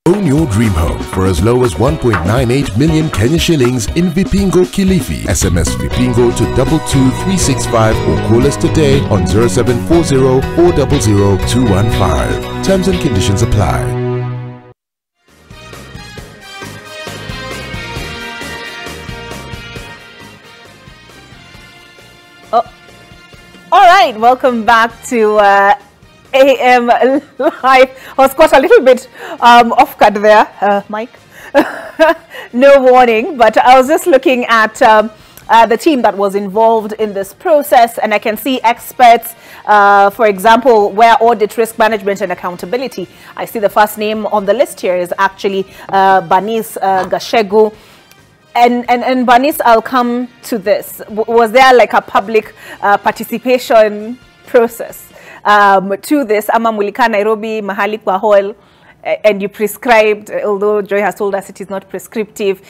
Own your dream home for as low as 1.98 million Kenya shillings in Vipingo Kilifi. SMS Vipingo to 22365 or call us today on 0740 400 215. Terms and conditions apply. All right, welcome back to AM Live. I was caught a little bit off guard there, Mike. No warning, but I was just looking at the team that was involved in this process, and I can see experts, for example, where audit, risk management and accountability. I see the first name on the list here is actually Bernice Gashegu. And Bernice, I'll come to this. Was there like a public participation process to this? Ama mulika Nairobi, mahali kwa hall, and you prescribed, although Joy has told us it is not prescriptive,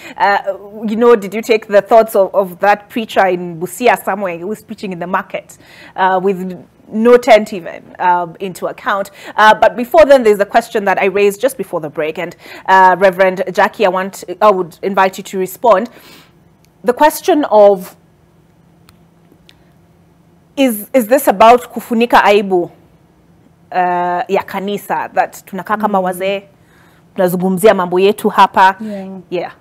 did you take the thoughts of that preacher in Busia somewhere who was preaching in the market with no tent even into account? But before then, there's a question that I raised just before the break, and Reverend Jackie, I would invite you to respond. The question of, is this about kufunika aibu ya kanisa, that tunakaa kama wazee tunazungumzia mambo yetu hapa? Yeah.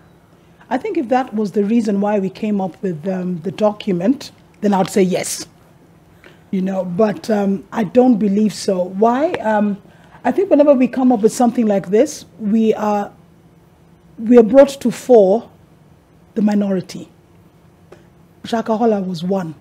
I think if that was the reason why we came up with the document, then I would say yes. But I don't believe so. Why? I think whenever we come up with something like this, we are brought to fore the minority. Shakahola was one.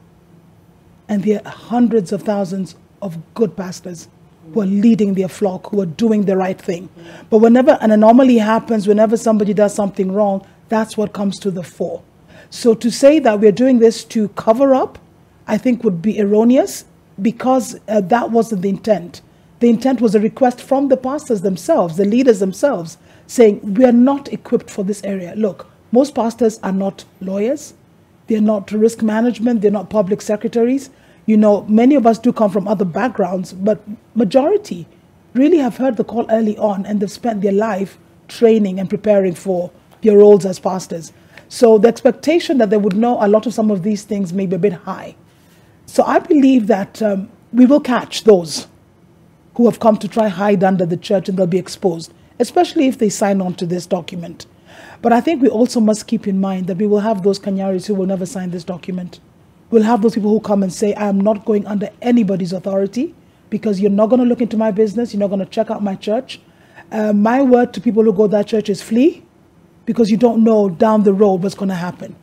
And there are hundreds of thousands of good pastors who are leading their flock, who are doing the right thing. But whenever an anomaly happens, whenever somebody does something wrong, that's what comes to the fore. So to say that we're doing this to cover up, I think would be erroneous, because that wasn't the intent. The intent was a request from the pastors themselves, the leaders themselves, saying, we are not equipped for this area. Look, most pastors are not lawyers. They're not risk management. They're not public secretaries. Many of us do come from other backgrounds, but majority really have heard the call early on, and they've spent their life training and preparing for their roles as pastors. So the expectation that they would know a lot of some of these things may be a bit high. So I believe that we will catch those who have come to try hide under the church, and they'll be exposed, especially if they sign on to this document. But I think we also must keep in mind that we will have those Kanyaris who will never sign this document. We'll have those people who come and say, I am not going under anybody's authority, because you're not going to look into my business, you're not going to check out my church. My word to people who go to that church is flee, because you don't know down the road what's going to happen.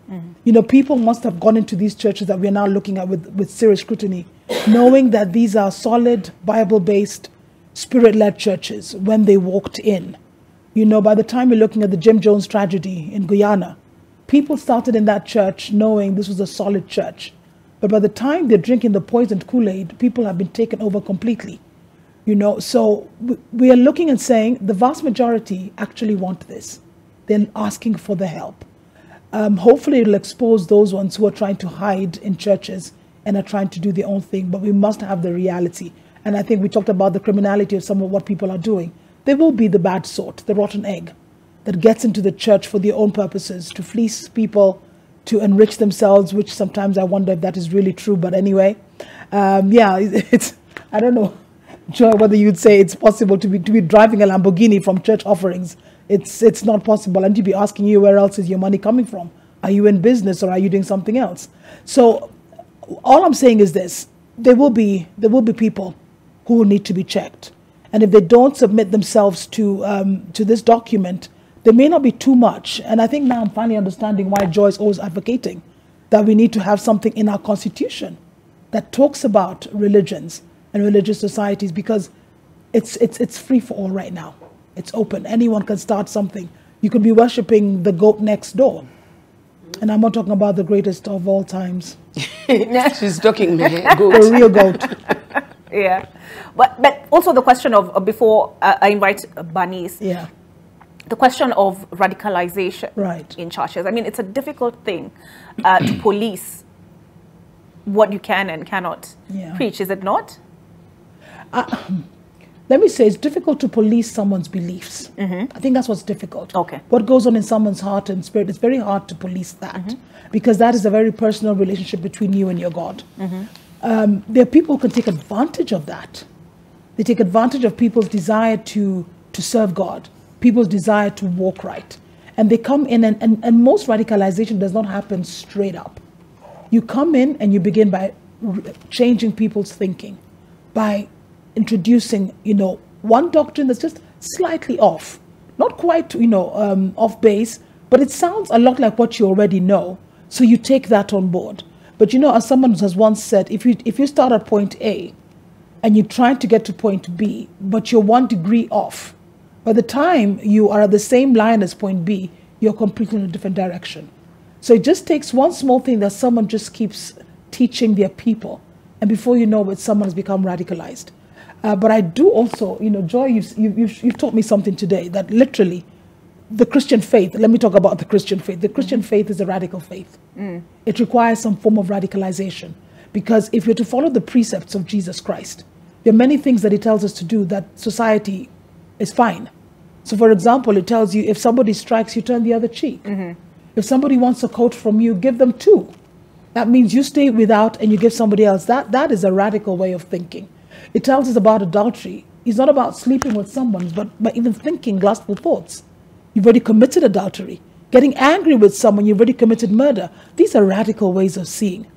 People must have gone into these churches that we're now looking at with serious scrutiny, knowing that these are solid, Bible-based, Spirit-led churches when they walked in. By the time we're looking at the Jim Jones tragedy in Guyana, people started in that church knowing this was a solid church. But by the time they're drinking the poisoned Kool-Aid, people have been taken over completely. So we are looking and saying the vast majority actually want this. They're asking for the help. Hopefully it'll expose those ones who are trying to hide in churches and are trying to do their own thing, but we must have the reality. And I think we talked about the criminality of some of what people are doing. There will be the bad sort, the rotten egg, that gets into the church for their own purposes, to fleece people, to enrich themselves, which sometimes I wonder if that is really true. But anyway, I don't know, Joy, whether you'd say it's possible to be driving a Lamborghini from church offerings. It's not possible. And to be asking you, where else is your money coming from? Are you in business, or are you doing something else? So all I'm saying is this: there will be people who will need to be checked. And if they don't submit themselves to this document, there may not be too much. And I think now I'm finally understanding why Joy is always advocating that we need to have something in our constitution that talks about religions and religious societies, because it's free for all right now. It's open. Anyone can start something. You could be worshipping the goat next door. And I'm not talking about the greatest of all times. She's talking goat. The real goat. Yeah. But also the question of, before I invite Bernice, the question of radicalization in churches. I mean, it's a difficult thing to police what you can and cannot preach, is it not? Let me say, it's difficult to police someone's beliefs. I think that's what's difficult. Okay. What goes on in someone's heart and spirit, it's very hard to police that, because that is a very personal relationship between you and your God. There are people who can take advantage of that. They take advantage of people's desire to serve God, people's desire to walk right. And they come in, and most radicalization does not happen straight up. You come in and you begin by changing people's thinking, by introducing, one doctrine that's just slightly off, not quite, off base, but it sounds a lot like what you already know. So you take that on board. But as someone has once said, if you start at point A and you're trying to get to point B, but you're 1 degree off, by the time you are at the same line as point B, you're completely in a different direction. So it just takes one small thing that someone just keeps teaching their people, and before you know it, someone has become radicalized. But I do also, Joy, you've taught me something today, that literally the Christian faith, let me talk about the Christian faith. The Christian faith is a radical faith. It requires some form of radicalization, because if you're to follow the precepts of Jesus Christ, there are many things that he tells us to do that society is fine. So for example, it tells you if somebody strikes you, turn the other cheek. If somebody wants a coat from you, give them two. That means you stay without and you give somebody else. That is a radical way of thinking. It tells us about adultery. It's not about sleeping with someone, but even thinking lustful thoughts. You've already committed adultery. Getting angry with someone, you've already committed murder. These are radical ways of seeing,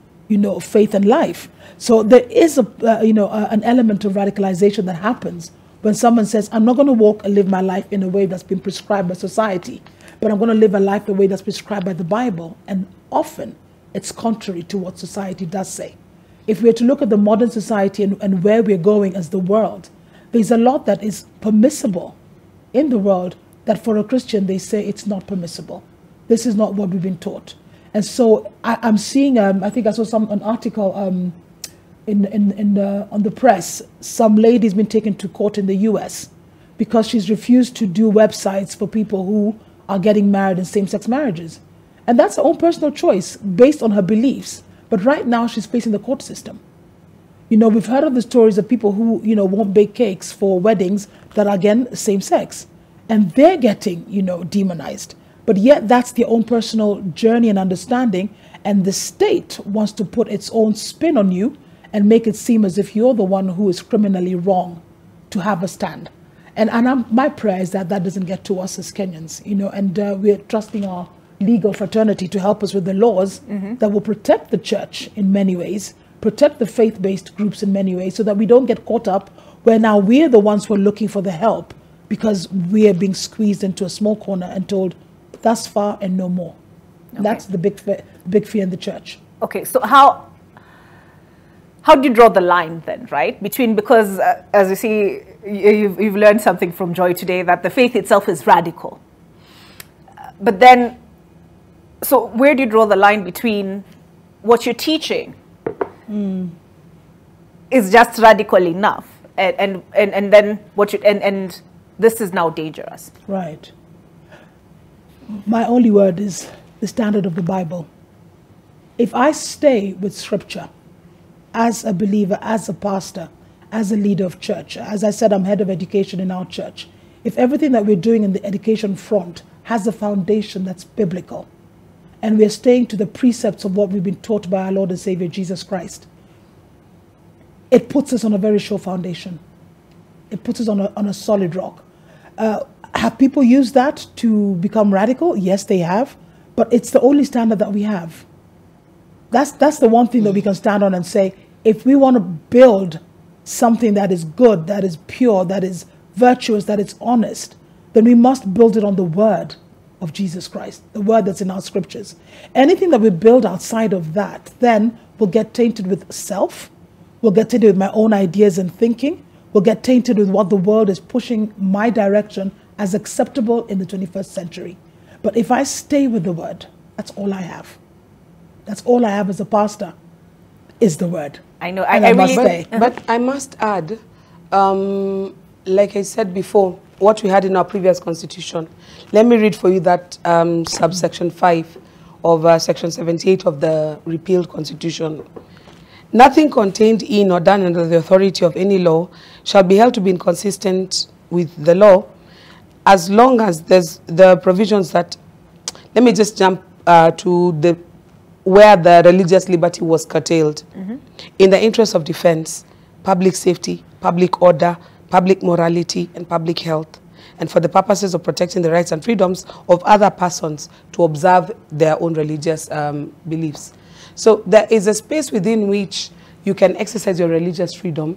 faith and life. So there is an element of radicalization that happens when someone says, I'm not going to walk and live my life in a way that's been prescribed by society, but I'm going to live a life the way that's prescribed by the Bible. And often it's contrary to what society does say. If we're to look at the modern society and where we're going as the world, there's a lot that is permissible in the world that for a Christian, they say it's not permissible. This is not what we've been taught. And so I'm seeing, I think I saw an article on the press. Some lady's been taken to court in the US because she's refused to do websites for people who are getting married in same-sex marriages. And that's her own personal choice based on her beliefs. But right now she's facing the court system. We've heard of the stories of people who, won't bake cakes for weddings that are, again, same-sex. And they're getting, demonized. But yet that's their own personal journey and understanding. And the state wants to put its own spin on you and make it seem as if you're the one who is criminally wrong to have a stand. And my prayer is that doesn't get to us as Kenyans, and we're trusting our legal fraternity to help us with the laws that will protect the church in many ways, protect the faith-based groups in many ways, so that we don't get caught up where now we're the ones who are looking for the help because we are being squeezed into a small corner and told, thus far and no more. Okay. That's the big fear in the church. Okay, so how do you draw the line then, right? Because as you see, you've learned something from Joy today, that the faith itself is radical. But then, so where do you draw the line between what you're teaching is just radical enough, and then what and this is now dangerous? Right. My only word is the standard of the Bible. If I stay with Scripture as a believer, as a pastor, as a leader of church, as I said, I'm head of education in our church. If everything that we're doing in the education front has a foundation that's biblical, and we're staying to the precepts of what we've been taught by our Lord and Savior Jesus Christ, it puts us on a very sure foundation. It puts us on a solid rock. Have people used that to become radical? Yes, they have. But it's the only standard that we have. That's the one thing that we can stand on and say, if we want to build something that is good, that is pure, that is virtuous, that is honest, then we must build it on the word of Jesus Christ, the word that's in our scriptures. Anything that we build outside of that then will get tainted with self, will get tainted with my own ideas and thinking, will get tainted with what the world is pushing my direction as acceptable in the 21st century. But if I stay with the word, that's all I have. That's all I have as a pastor, is the word. I know. I must say. But I must add, like I said before, what we had in our previous constitution. Let me read for you that subsection 5 of section 78 of the repealed constitution. Nothing contained in or done under the authority of any law shall be held to be inconsistent with the law, as long as there's the provisions that, let me just jump to where the religious liberty was curtailed. In the interest of defense, public safety, public order, public morality, and public health, and for the purposes of protecting the rights and freedoms of other persons to observe their own religious beliefs. So there is a space within which you can exercise your religious freedom,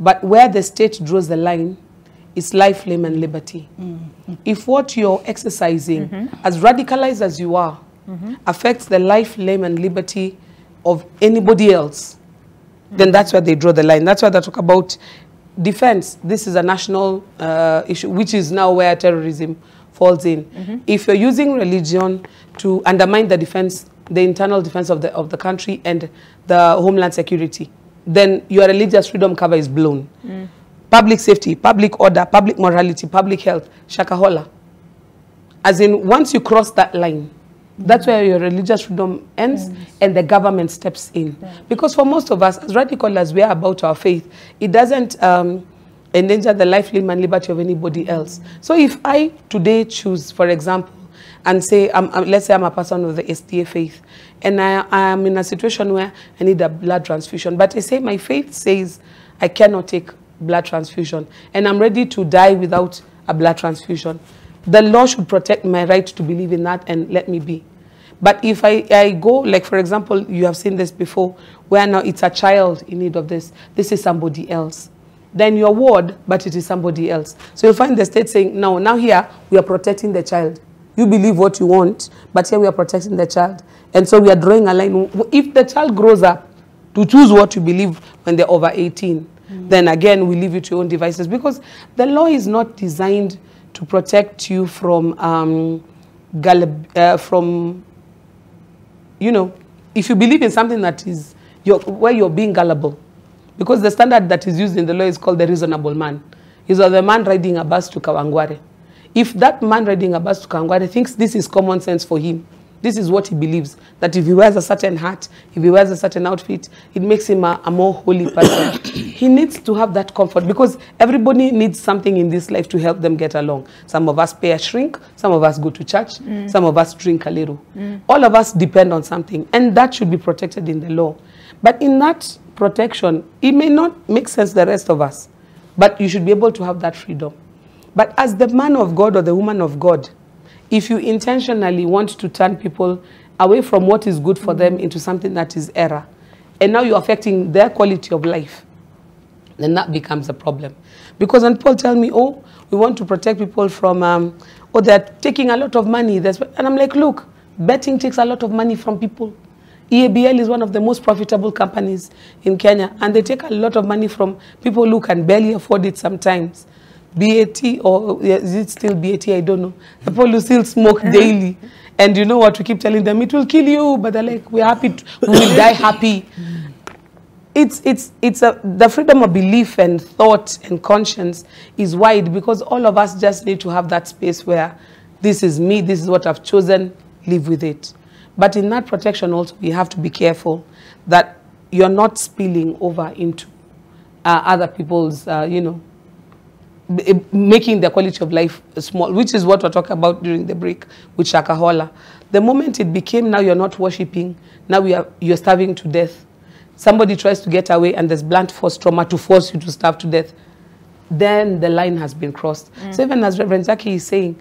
but where the state draws the line is life, limb, and liberty. If what you're exercising, as radicalized as you are, affects the life, limb, and liberty of anybody else, then that's where they draw the line. That's why they talk about defense. This is a national issue, which is now where terrorism falls in. If you're using religion to undermine the defense, the internal defense of the country and the homeland security, then your religious freedom cover is blown. Public safety, public order, public morality, public health, shakahola. As in, once you cross that line, that's where your religious freedom ends and the government steps in. Because for most of us, as radical as we are about our faith, it doesn't endanger the life, limb, and liberty of anybody else. So if I today choose, for example, and say, let's say I'm a person of the SDA faith, and I am in a situation where I need a blood transfusion, but I say my faith says I cannot take blood transfusion, and I'm ready to die without a blood transfusion, the law should protect my right to believe in that and let me be. But if I go, like for example, you have seen this before, where now it's a child in need of this is somebody else. Then your ward, but it is somebody else. So you'll find the state saying, no, now here we are protecting the child. You believe what you want, but here we are protecting the child. And so we are drawing a line. If the child grows up to choose what you believe when they're over 18, then again, we leave you to your own devices. Because the law is not designed to protect you from, you know, if you believe in something that is, where you're being gullible. Because the standard that is used in the law is called the reasonable man. Is the man riding a bus to Kawangware. If that man riding a bus to Kawangware thinks this is common sense for him, this is what he believes, that if he wears a certain hat, if he wears a certain outfit, it makes him a more holy person. He needs to have that comfort, because everybody needs something in this life to help them get along. Some of us pay a shrink, some of us go to church, some of us drink a little. All of us depend on something, and that should be protected in the law. But in that protection, it may not make sense the rest of us, but you should be able to have that freedom. But as the man of God or the woman of God, if you intentionally want to turn people away from what is good for them into something that is error, and now you're affecting their quality of life, then that becomes a problem. Because when people tell me, oh, we want to protect people from, oh, they're taking a lot of money. And I'm like, look, betting takes a lot of money from people. EABL is one of the most profitable companies in Kenya, and they take a lot of money from people who can barely afford it sometimes. BAT, or is it still BAT? I don't know. The people who still smoke daily. And you know what? We keep telling them, it will kill you. But they're like, we're happy. We will die happy. The freedom of belief and thought and conscience is wide, because all of us just need to have that space where this is me, this is what I've chosen, live with it. But in that protection also, we have to be careful that you're not spilling over into other people's, you know, making the quality of life small, which is what we're talking about during the break with Shakahola. The moment it became, now you're not worshipping, now you're starving to death. Somebody tries to get away and there's blunt force trauma to force you to starve to death. Then the line has been crossed. So even as Reverend Jackie is saying,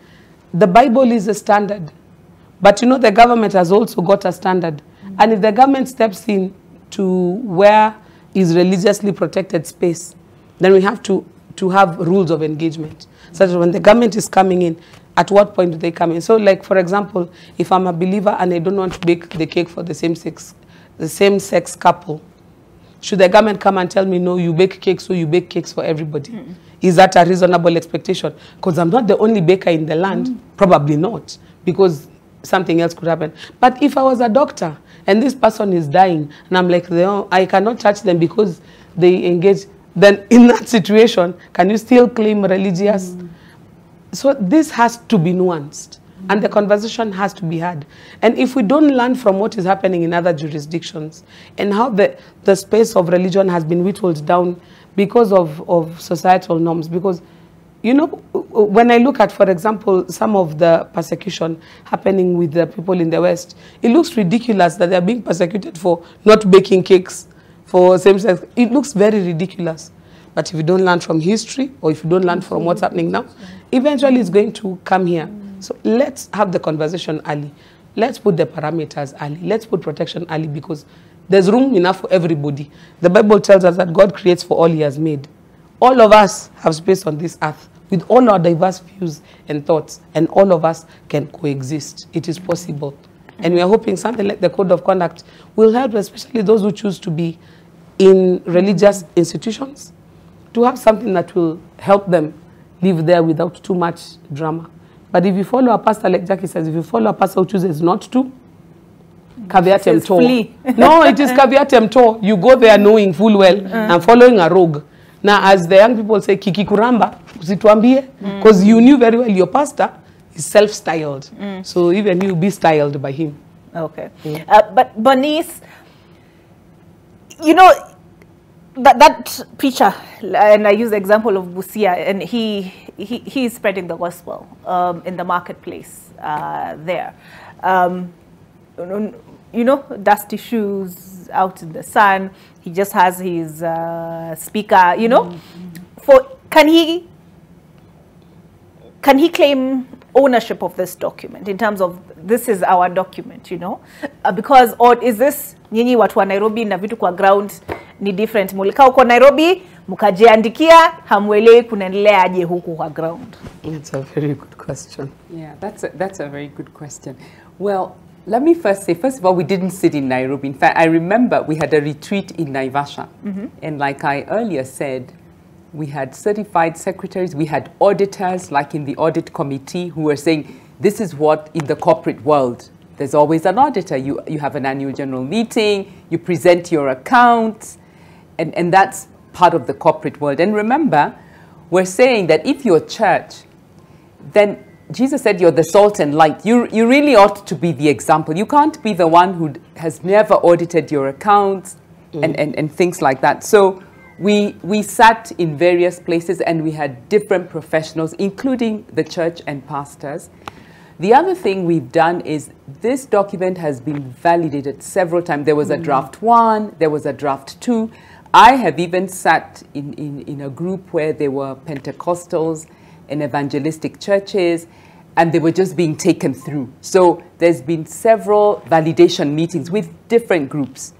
the Bible is a standard. But you know, the government has also got a standard. And if the government steps in to where is religiously protected space, then we have to have rules of engagement. So that when the government is coming in, at what point do they come in? So like, for example, if I'm a believer and I don't want to bake the cake for the same-sex couple, should the government come and tell me, no, you bake cakes, so you bake cakes for everybody? Is that a reasonable expectation? Because I'm not the only baker in the land. Probably not, because something else could happen. But if I was a doctor and this person is dying, and I'm like, I cannot touch them because they engage, then in that situation, can you still claim religious? So this has to be nuanced, and the conversation has to be had. And if we don't learn from what is happening in other jurisdictions and how the space of religion has been whittled down because of societal norms, because, you know, when I look at, for example, some of the persecution happening with the people in the West, it looks ridiculous that they're being persecuted for not baking cakes for same-sex. It looks very ridiculous. But if you don't learn from history, or if you don't learn from what's happening now, eventually it's going to come here. So let's have the conversation early. Let's put the parameters early. Let's put protection early, because there's room enough for everybody. The Bible tells us that God creates for all he has made. All of us have space on this earth with all our diverse views and thoughts, and all of us can coexist. It is possible. And we are hoping something like the Code of Conduct will help, especially those who choose to be in religious institutions, to have something that will help them live there without too much drama. But if you follow a pastor, like Jackie says, if you follow a pastor who chooses not to, caveat emptor. Flee. No, it is caveat emptor. You go there knowing full well and following a rogue. Now, as the young people say, Kiki Kuramba, because you knew very well your pastor is self-styled. So even you be styled by him. Okay. But Bernice, you know, that preacher, and I use the example of Busia, and he is spreading the gospel in the marketplace there. You know, dusty shoes out in the sun. He just has his speaker. You know, can he claim ownership of this document in terms of this is our document? You know, because or is this nyinyi watu wa Nairobi na vitu kwa ground ni different? Mulika uko Nairobi mukajiandikia hamwelewi kunaendelea aje huku kwa ground. That's a very good question. Yeah, that's a very good question. Well, let me first say, first of all, we didn't sit in Nairobi. In fact, I remember we had a retreat in Naivasha. And like I earlier said, we had certified secretaries, we had auditors, like in the audit committee, who were saying, this is what in the corporate world, there's always an auditor. You have an annual general meeting, you present your accounts, and that's part of the corporate world. And remember, we're saying that if you're a church, then Jesus said you're the salt and light. You really ought to be the example. You can't be the one who has never audited your accounts and things like that. So we sat in various places and we had different professionals, including the church and pastors. The other thing we've done is this document has been validated several times. There was a draft 1, there was a draft 2. I have even sat in a group where there were Pentecostals and evangelistic churches, and they were just being taken through. So there's been several validation meetings with different groups.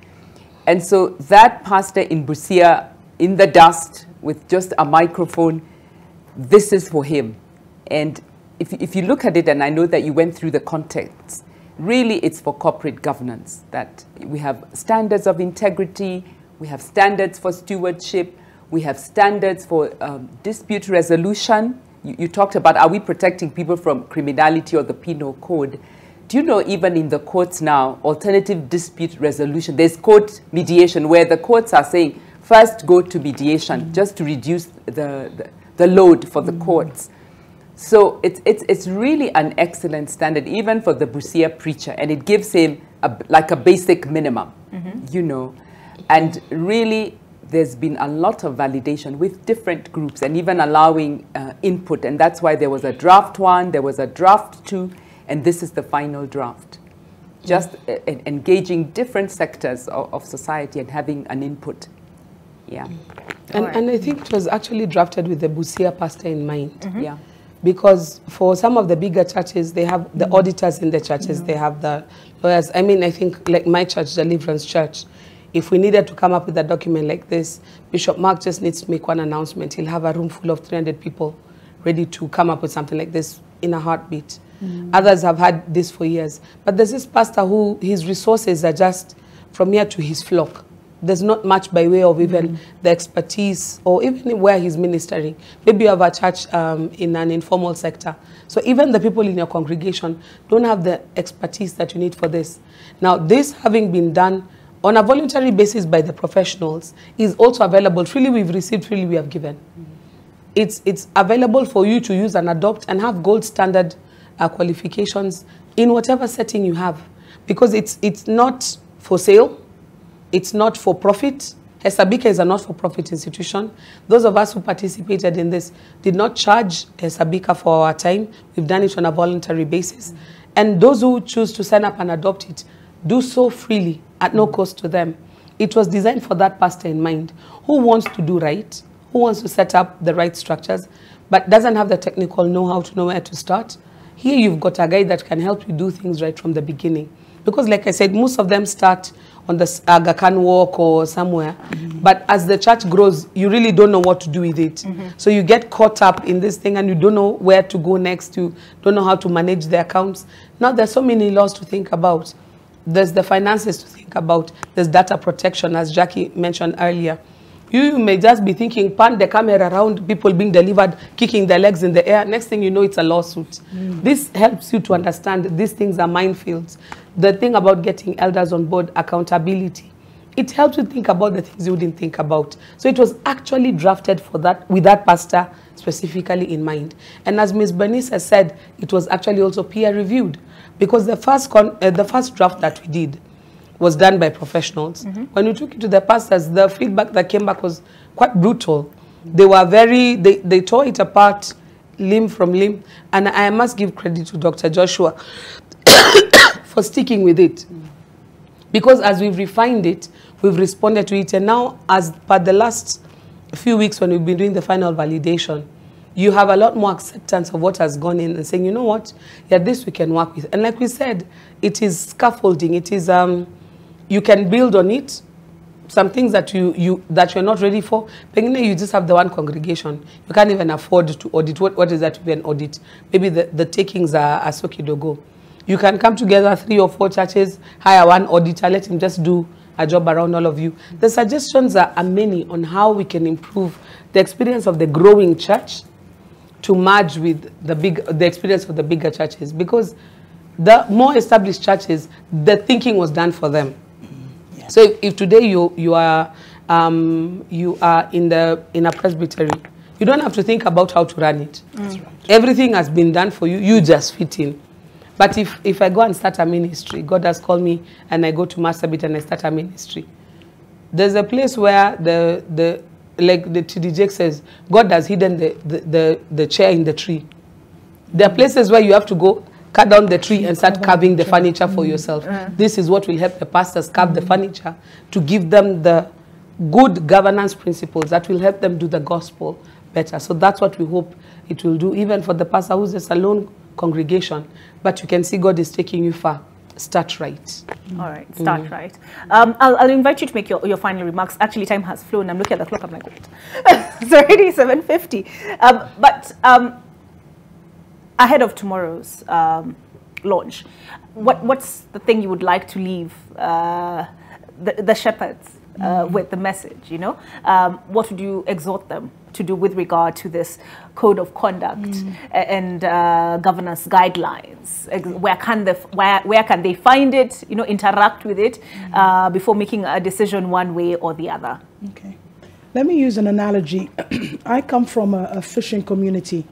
And so that pastor in Busia, in the dust, with just a microphone, this is for him. And if you look at it, and I know that you went through the context, really it's for corporate governance, that we have standards of integrity, we have standards for stewardship, we have standards for dispute resolution. You talked about, are we protecting people from criminality or the penal code? Do you know, even in the courts now, alternative dispute resolution, there's court mediation where the courts are saying, first go to mediation, just to reduce the load for the courts. So it's really an excellent standard, even for the Busia preacher, and it gives him like a basic minimum, you know. And really, there's been a lot of validation with different groups and even allowing input. And that's why there was a draft 1, there was a draft 2, and this is the final draft. Just engaging different sectors of society and having an input. Yeah. And I think it was actually drafted with the Busia pastor in mind. Yeah. Because for some of the bigger churches, they have the auditors in the churches, they have the lawyers. I mean, I think like my church, Deliverance Church, if we needed to come up with a document like this, Bishop Mark just needs to make one announcement. He'll have a room full of 300 people ready to come up with something like this in a heartbeat. Others have had this for years. But there's this pastor who his resources are just from here to his flock. There's not much by way of even the expertise or even where he's ministering. Maybe you have a church in an informal sector. So even the people in your congregation don't have the expertise that you need for this. Now, this having been done on a voluntary basis by the professionals is also available. Freely we've received, freely we have given. It's available for you to use and adopt and have gold standard qualifications in whatever setting you have. Because it's not for sale. It's not for profit. Hesabika is a not-for-profit institution. Those of us who participated in this did not charge Hesabika for our time. We've done it on a voluntary basis. And those who choose to sign up and adopt it, do so freely at no cost to them. It was designed for that pastor in mind, who wants to do right, who wants to set up the right structures, but doesn't have the technical know-how to know where to start. Here you've got a guy that can help you do things right from the beginning. Because like I said, most of them start on the Aga Khan walk or somewhere. But as the church grows, you really don't know what to do with it. So you get caught up in this thing and you don't know where to go next. You don't know how to manage the accounts. Now there's so many laws to think about. There's the finances to think about. There's data protection, as Jackie mentioned earlier. You may just be thinking, pan the camera around, people being delivered, kicking their legs in the air. Next thing you know, it's a lawsuit. This helps you to understand these things are minefields. the thing about getting elders on board, accountability, it helps you think about the things you wouldn't think about. So it was actually drafted for that, with that pastor specifically in mind. And as Ms. Bernice has said, it was actually also peer reviewed, because the first draft that we did was done by professionals. When we took it to the pastors, the feedback that came back was quite brutal. They were they tore it apart limb from limb. And I must give credit to Dr. Joshua for sticking with it. Because as we've refined it, we've responded to it. And now, as per the last few weeks when we've been doing the final validation, you have a lot more acceptance of what has gone in and saying, you know what, yeah, this we can work with. And like we said, it is scaffolding. It is, you can build on it. Some things that you're not ready for, you just have the one congregation. You can't even afford to audit. What is that to be an audit? Maybe the takings are so kidogo. You can come together, 3 or 4 churches, hire one auditor, let him just do a job around all of you. The suggestions are many on how we can improve the experience of the growing church to merge with the experience of the bigger churches. Because the more established churches, the thinking was done for them. Yeah. So if today you are in a presbytery, you don't have to think about how to run it. That's right. Everything has been done for you. You just fit in. But if I go and start a ministry, God has called me and I go to Marsabit and I start a ministry, there's a place where like the TD says, God has hidden the chair in the tree. There are places where you have to go, cut down the tree and start carving the furniture for yourself. This is what will help the pastors carve the furniture to give them the good governance principles that will help them do the gospel better. So that's what we hope it will do, even for the pastor who's a salon congregation. But you can see God is taking you far. Start right. All right, start right. I'll invite you to make your final remarks. Actually, time has flown. I'm looking at the clock. I'm like, wait. It's already 7:50. But ahead of tomorrow's launch, what's the thing you would like to leave the shepherds with the message? You know, what would you exhort them to do with regard to this code of conduct and governance guidelines? Where can they find it? You know, interact with it before making a decision one way or the other. Okay, let me use an analogy. I come from a fishing community,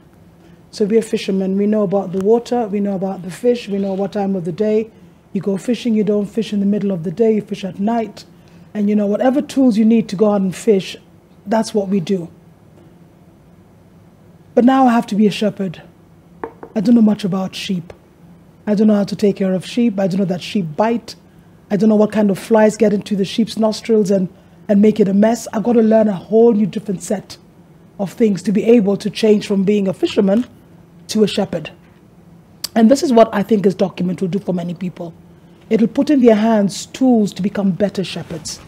so we're fishermen. We know about the water, we know about the fish, we know what time of the day you go fishing. You don't fish in the middle of the day, you fish at night, and you know whatever tools you need to go out and fish, that's what we do. But now I have to be a shepherd. I don't know much about sheep. I don't know how to take care of sheep. I don't know that sheep bite. I don't know what kind of flies get into the sheep's nostrils and make it a mess. I've got to learn a whole new different set of things to be able to change from being a fisherman to a shepherd. And this is what I think this document will do for many people. It'll put in their hands tools to become better shepherds.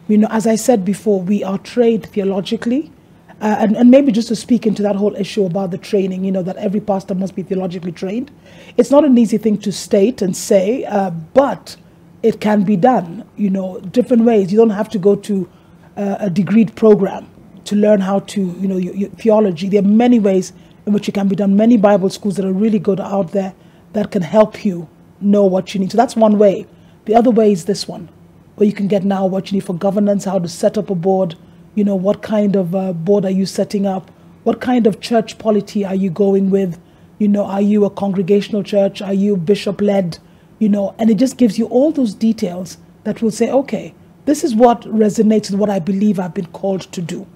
You know, as I said before, we are trained theologically. And maybe just to speak into that whole issue about the training, you know, that every pastor must be theologically trained. It's not an easy thing to state and say, but it can be done, you know, different ways. You don't have to go to a degreed program to learn how to, you know, your theology. There are many ways in which it can be done. Many Bible schools that are really good out there that can help you know what you need. So that's one way. The other way is this one, where you can get now what you need for governance, how to set up a board. You know, what kind of board are you setting up? What kind of church polity are you going with? You know, are you a congregational church? Are you bishop-led? You know, and it just gives you all those details that will say, okay, this is what resonates with what I believe I've been called to do.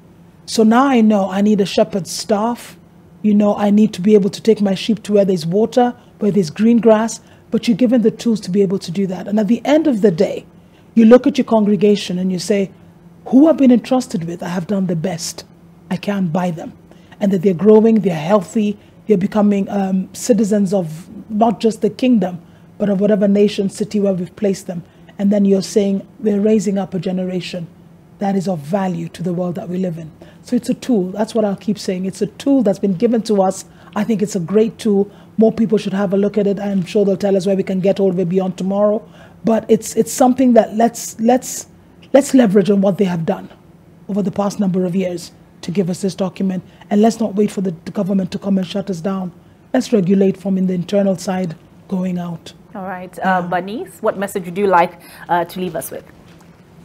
So now I know I need a shepherd's staff. You know, I need to be able to take my sheep to where there's water, where there's green grass, but you're given the tools to be able to do that. And at the end of the day, you look at your congregation and you say, who I've been entrusted with, I have done the best I can by them. And that they're growing, they're healthy, they're becoming citizens of not just the kingdom, but of whatever nation, city where we've placed them. And then you're saying we're raising up a generation that is of value to the world that we live in. So it's a tool. That's what I'll keep saying. It's a tool that's been given to us. I think it's a great tool. More people should have a look at it. I'm sure they'll tell us where we can get all the way beyond tomorrow. But it's something that let's leverage on what they have done over the past number of years to give us this document. And let's not wait for the government to come and shut us down. Let's regulate from in the internal side going out. All right. Bernice, what message would you like to leave us with?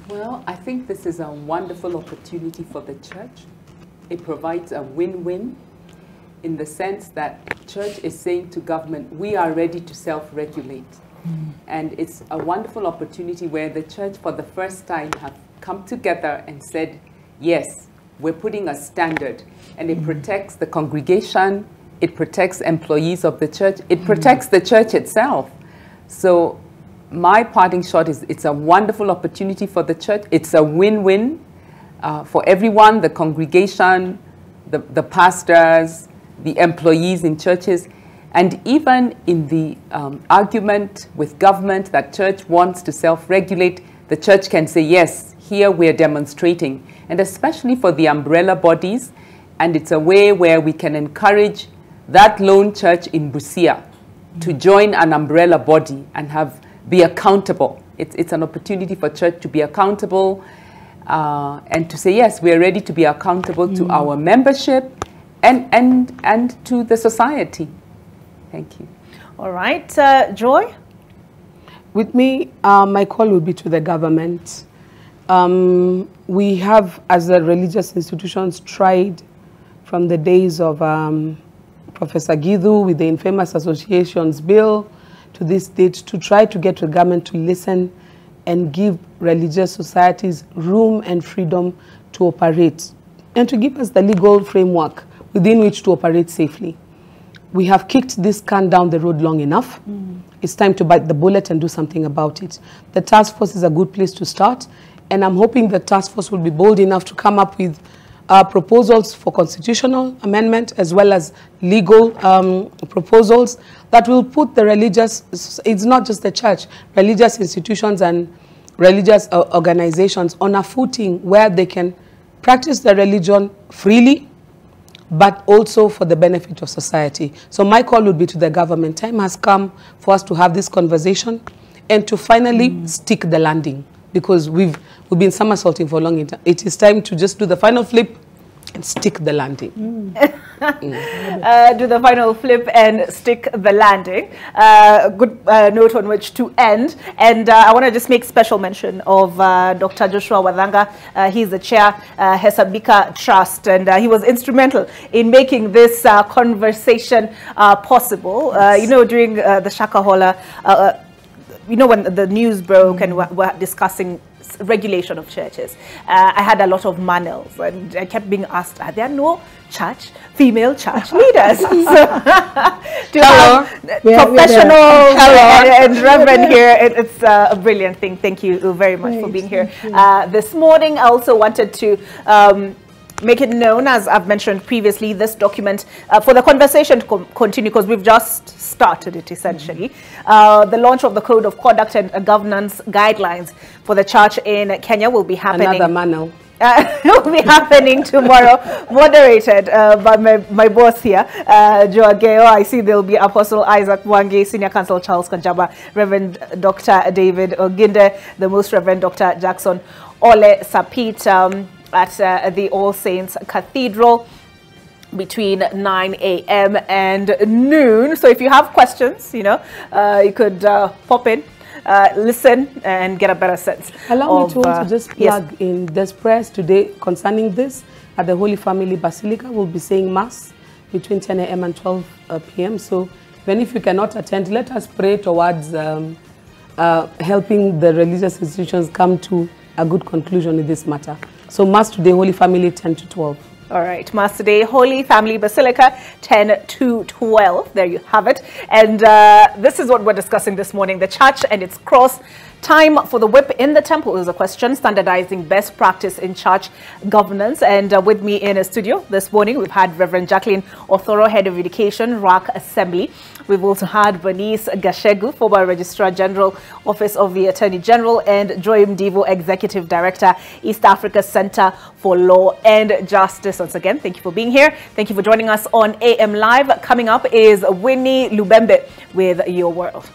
Well, I think this is a wonderful opportunity for the church. It provides a win-win in the sense that church is saying to government, we are ready to self-regulate. And it's a wonderful opportunity where the church for the first time have come together and said, yes, we're putting a standard, and it protects the congregation, it protects employees of the church, it protects the church itself. So my parting shot is it's a wonderful opportunity for the church. It's a win-win for everyone, the congregation, the pastors, the employees in churches. And even in the argument with government that church wants to self-regulate, the church can say, yes, here we're demonstrating. And especially for the umbrella bodies, and it's a way where we can encourage that lone church in Busia to join an umbrella body and be accountable. It's an opportunity for church to be accountable and to say, yes, we are ready to be accountable to our membership and to the society. Thank you. All right. Joy? With me, my call will be to the government. We have, as the religious institutions, tried from the days of Professor Githu with the infamous associations bill to this date to try to get the government to listen and give religious societies room and freedom to operate and to give us the legal framework within which to operate safely. We have kicked this can down the road long enough. It's time to bite the bullet and do something about it. The task force is a good place to start, and I'm hoping the task force will be bold enough to come up with proposals for constitutional amendment as well as legal proposals that will put the religious, it's not just the church, religious institutions and religious organizations on a footing where they can practice their religion freely, but also for the benefit of society. So my call would be to the government. Time has come for us to have this conversation and to finally stick the landing, because we've been somersaulting for long. It is time to just do the final flip and stick the landing. Do the final flip and stick the landing. Good note on which to end. And I want to just make special mention of Dr. Joshua Wadhanga. He's the chair, Hesabika Trust, and he was instrumental in making this conversation possible. You know, during the Shakahola, you know, when the news broke and we're discussing regulation of churches, I had a lot of manuals, and I kept being asked, are there no female church leaders? So, to have professional and reverend here, it's a brilliant thing. Thank you very much for being here this morning. I also wanted to make it known, as I've mentioned previously, this document for the conversation to continue, because we've just started it essentially. The launch of the Code of Conduct and Governance Guidelines for the Church in Kenya will be happening. Another manual. It will be happening tomorrow, moderated by my boss here, Joe Ageo. I see there will be Apostle Isaac Mwangi, Senior Counsel Charles Kanjaba, Reverend Dr. David Oginde, the Most Reverend Dr. Jackson Ole Sapit, at the All Saints Cathedral between 9 a.m. and noon. So if you have questions, you know, you could pop in, listen, and get a better sense. Allow me to also just plug in this press today concerning this. At the Holy Family Basilica, we'll be saying Mass between 10 a.m. and 12 p.m. So even if you cannot attend, let us pray towards helping the religious institutions come to a good conclusion in this matter. So Mass today, Holy Family, 10 to 12. All right, Mass today, Holy Family Basilica, 10 to 12. There you have it. And this is what we're discussing this morning, the church and its cross. Time for the whip in the temple is a question, standardizing best practice in church governance. And with me in a studio this morning, we've had Reverend Jacqueline Othoro, Head of Education, RAC Assembly. We've also had Bernice Gashegu, former Registrar General, Office of the Attorney General, and Joy Mdivo, Executive Director, East Africa Center for Law and Justice. Once again, thank you for being here. Thank you for joining us on AM Live. Coming up is Winnie Lubembe with Your World.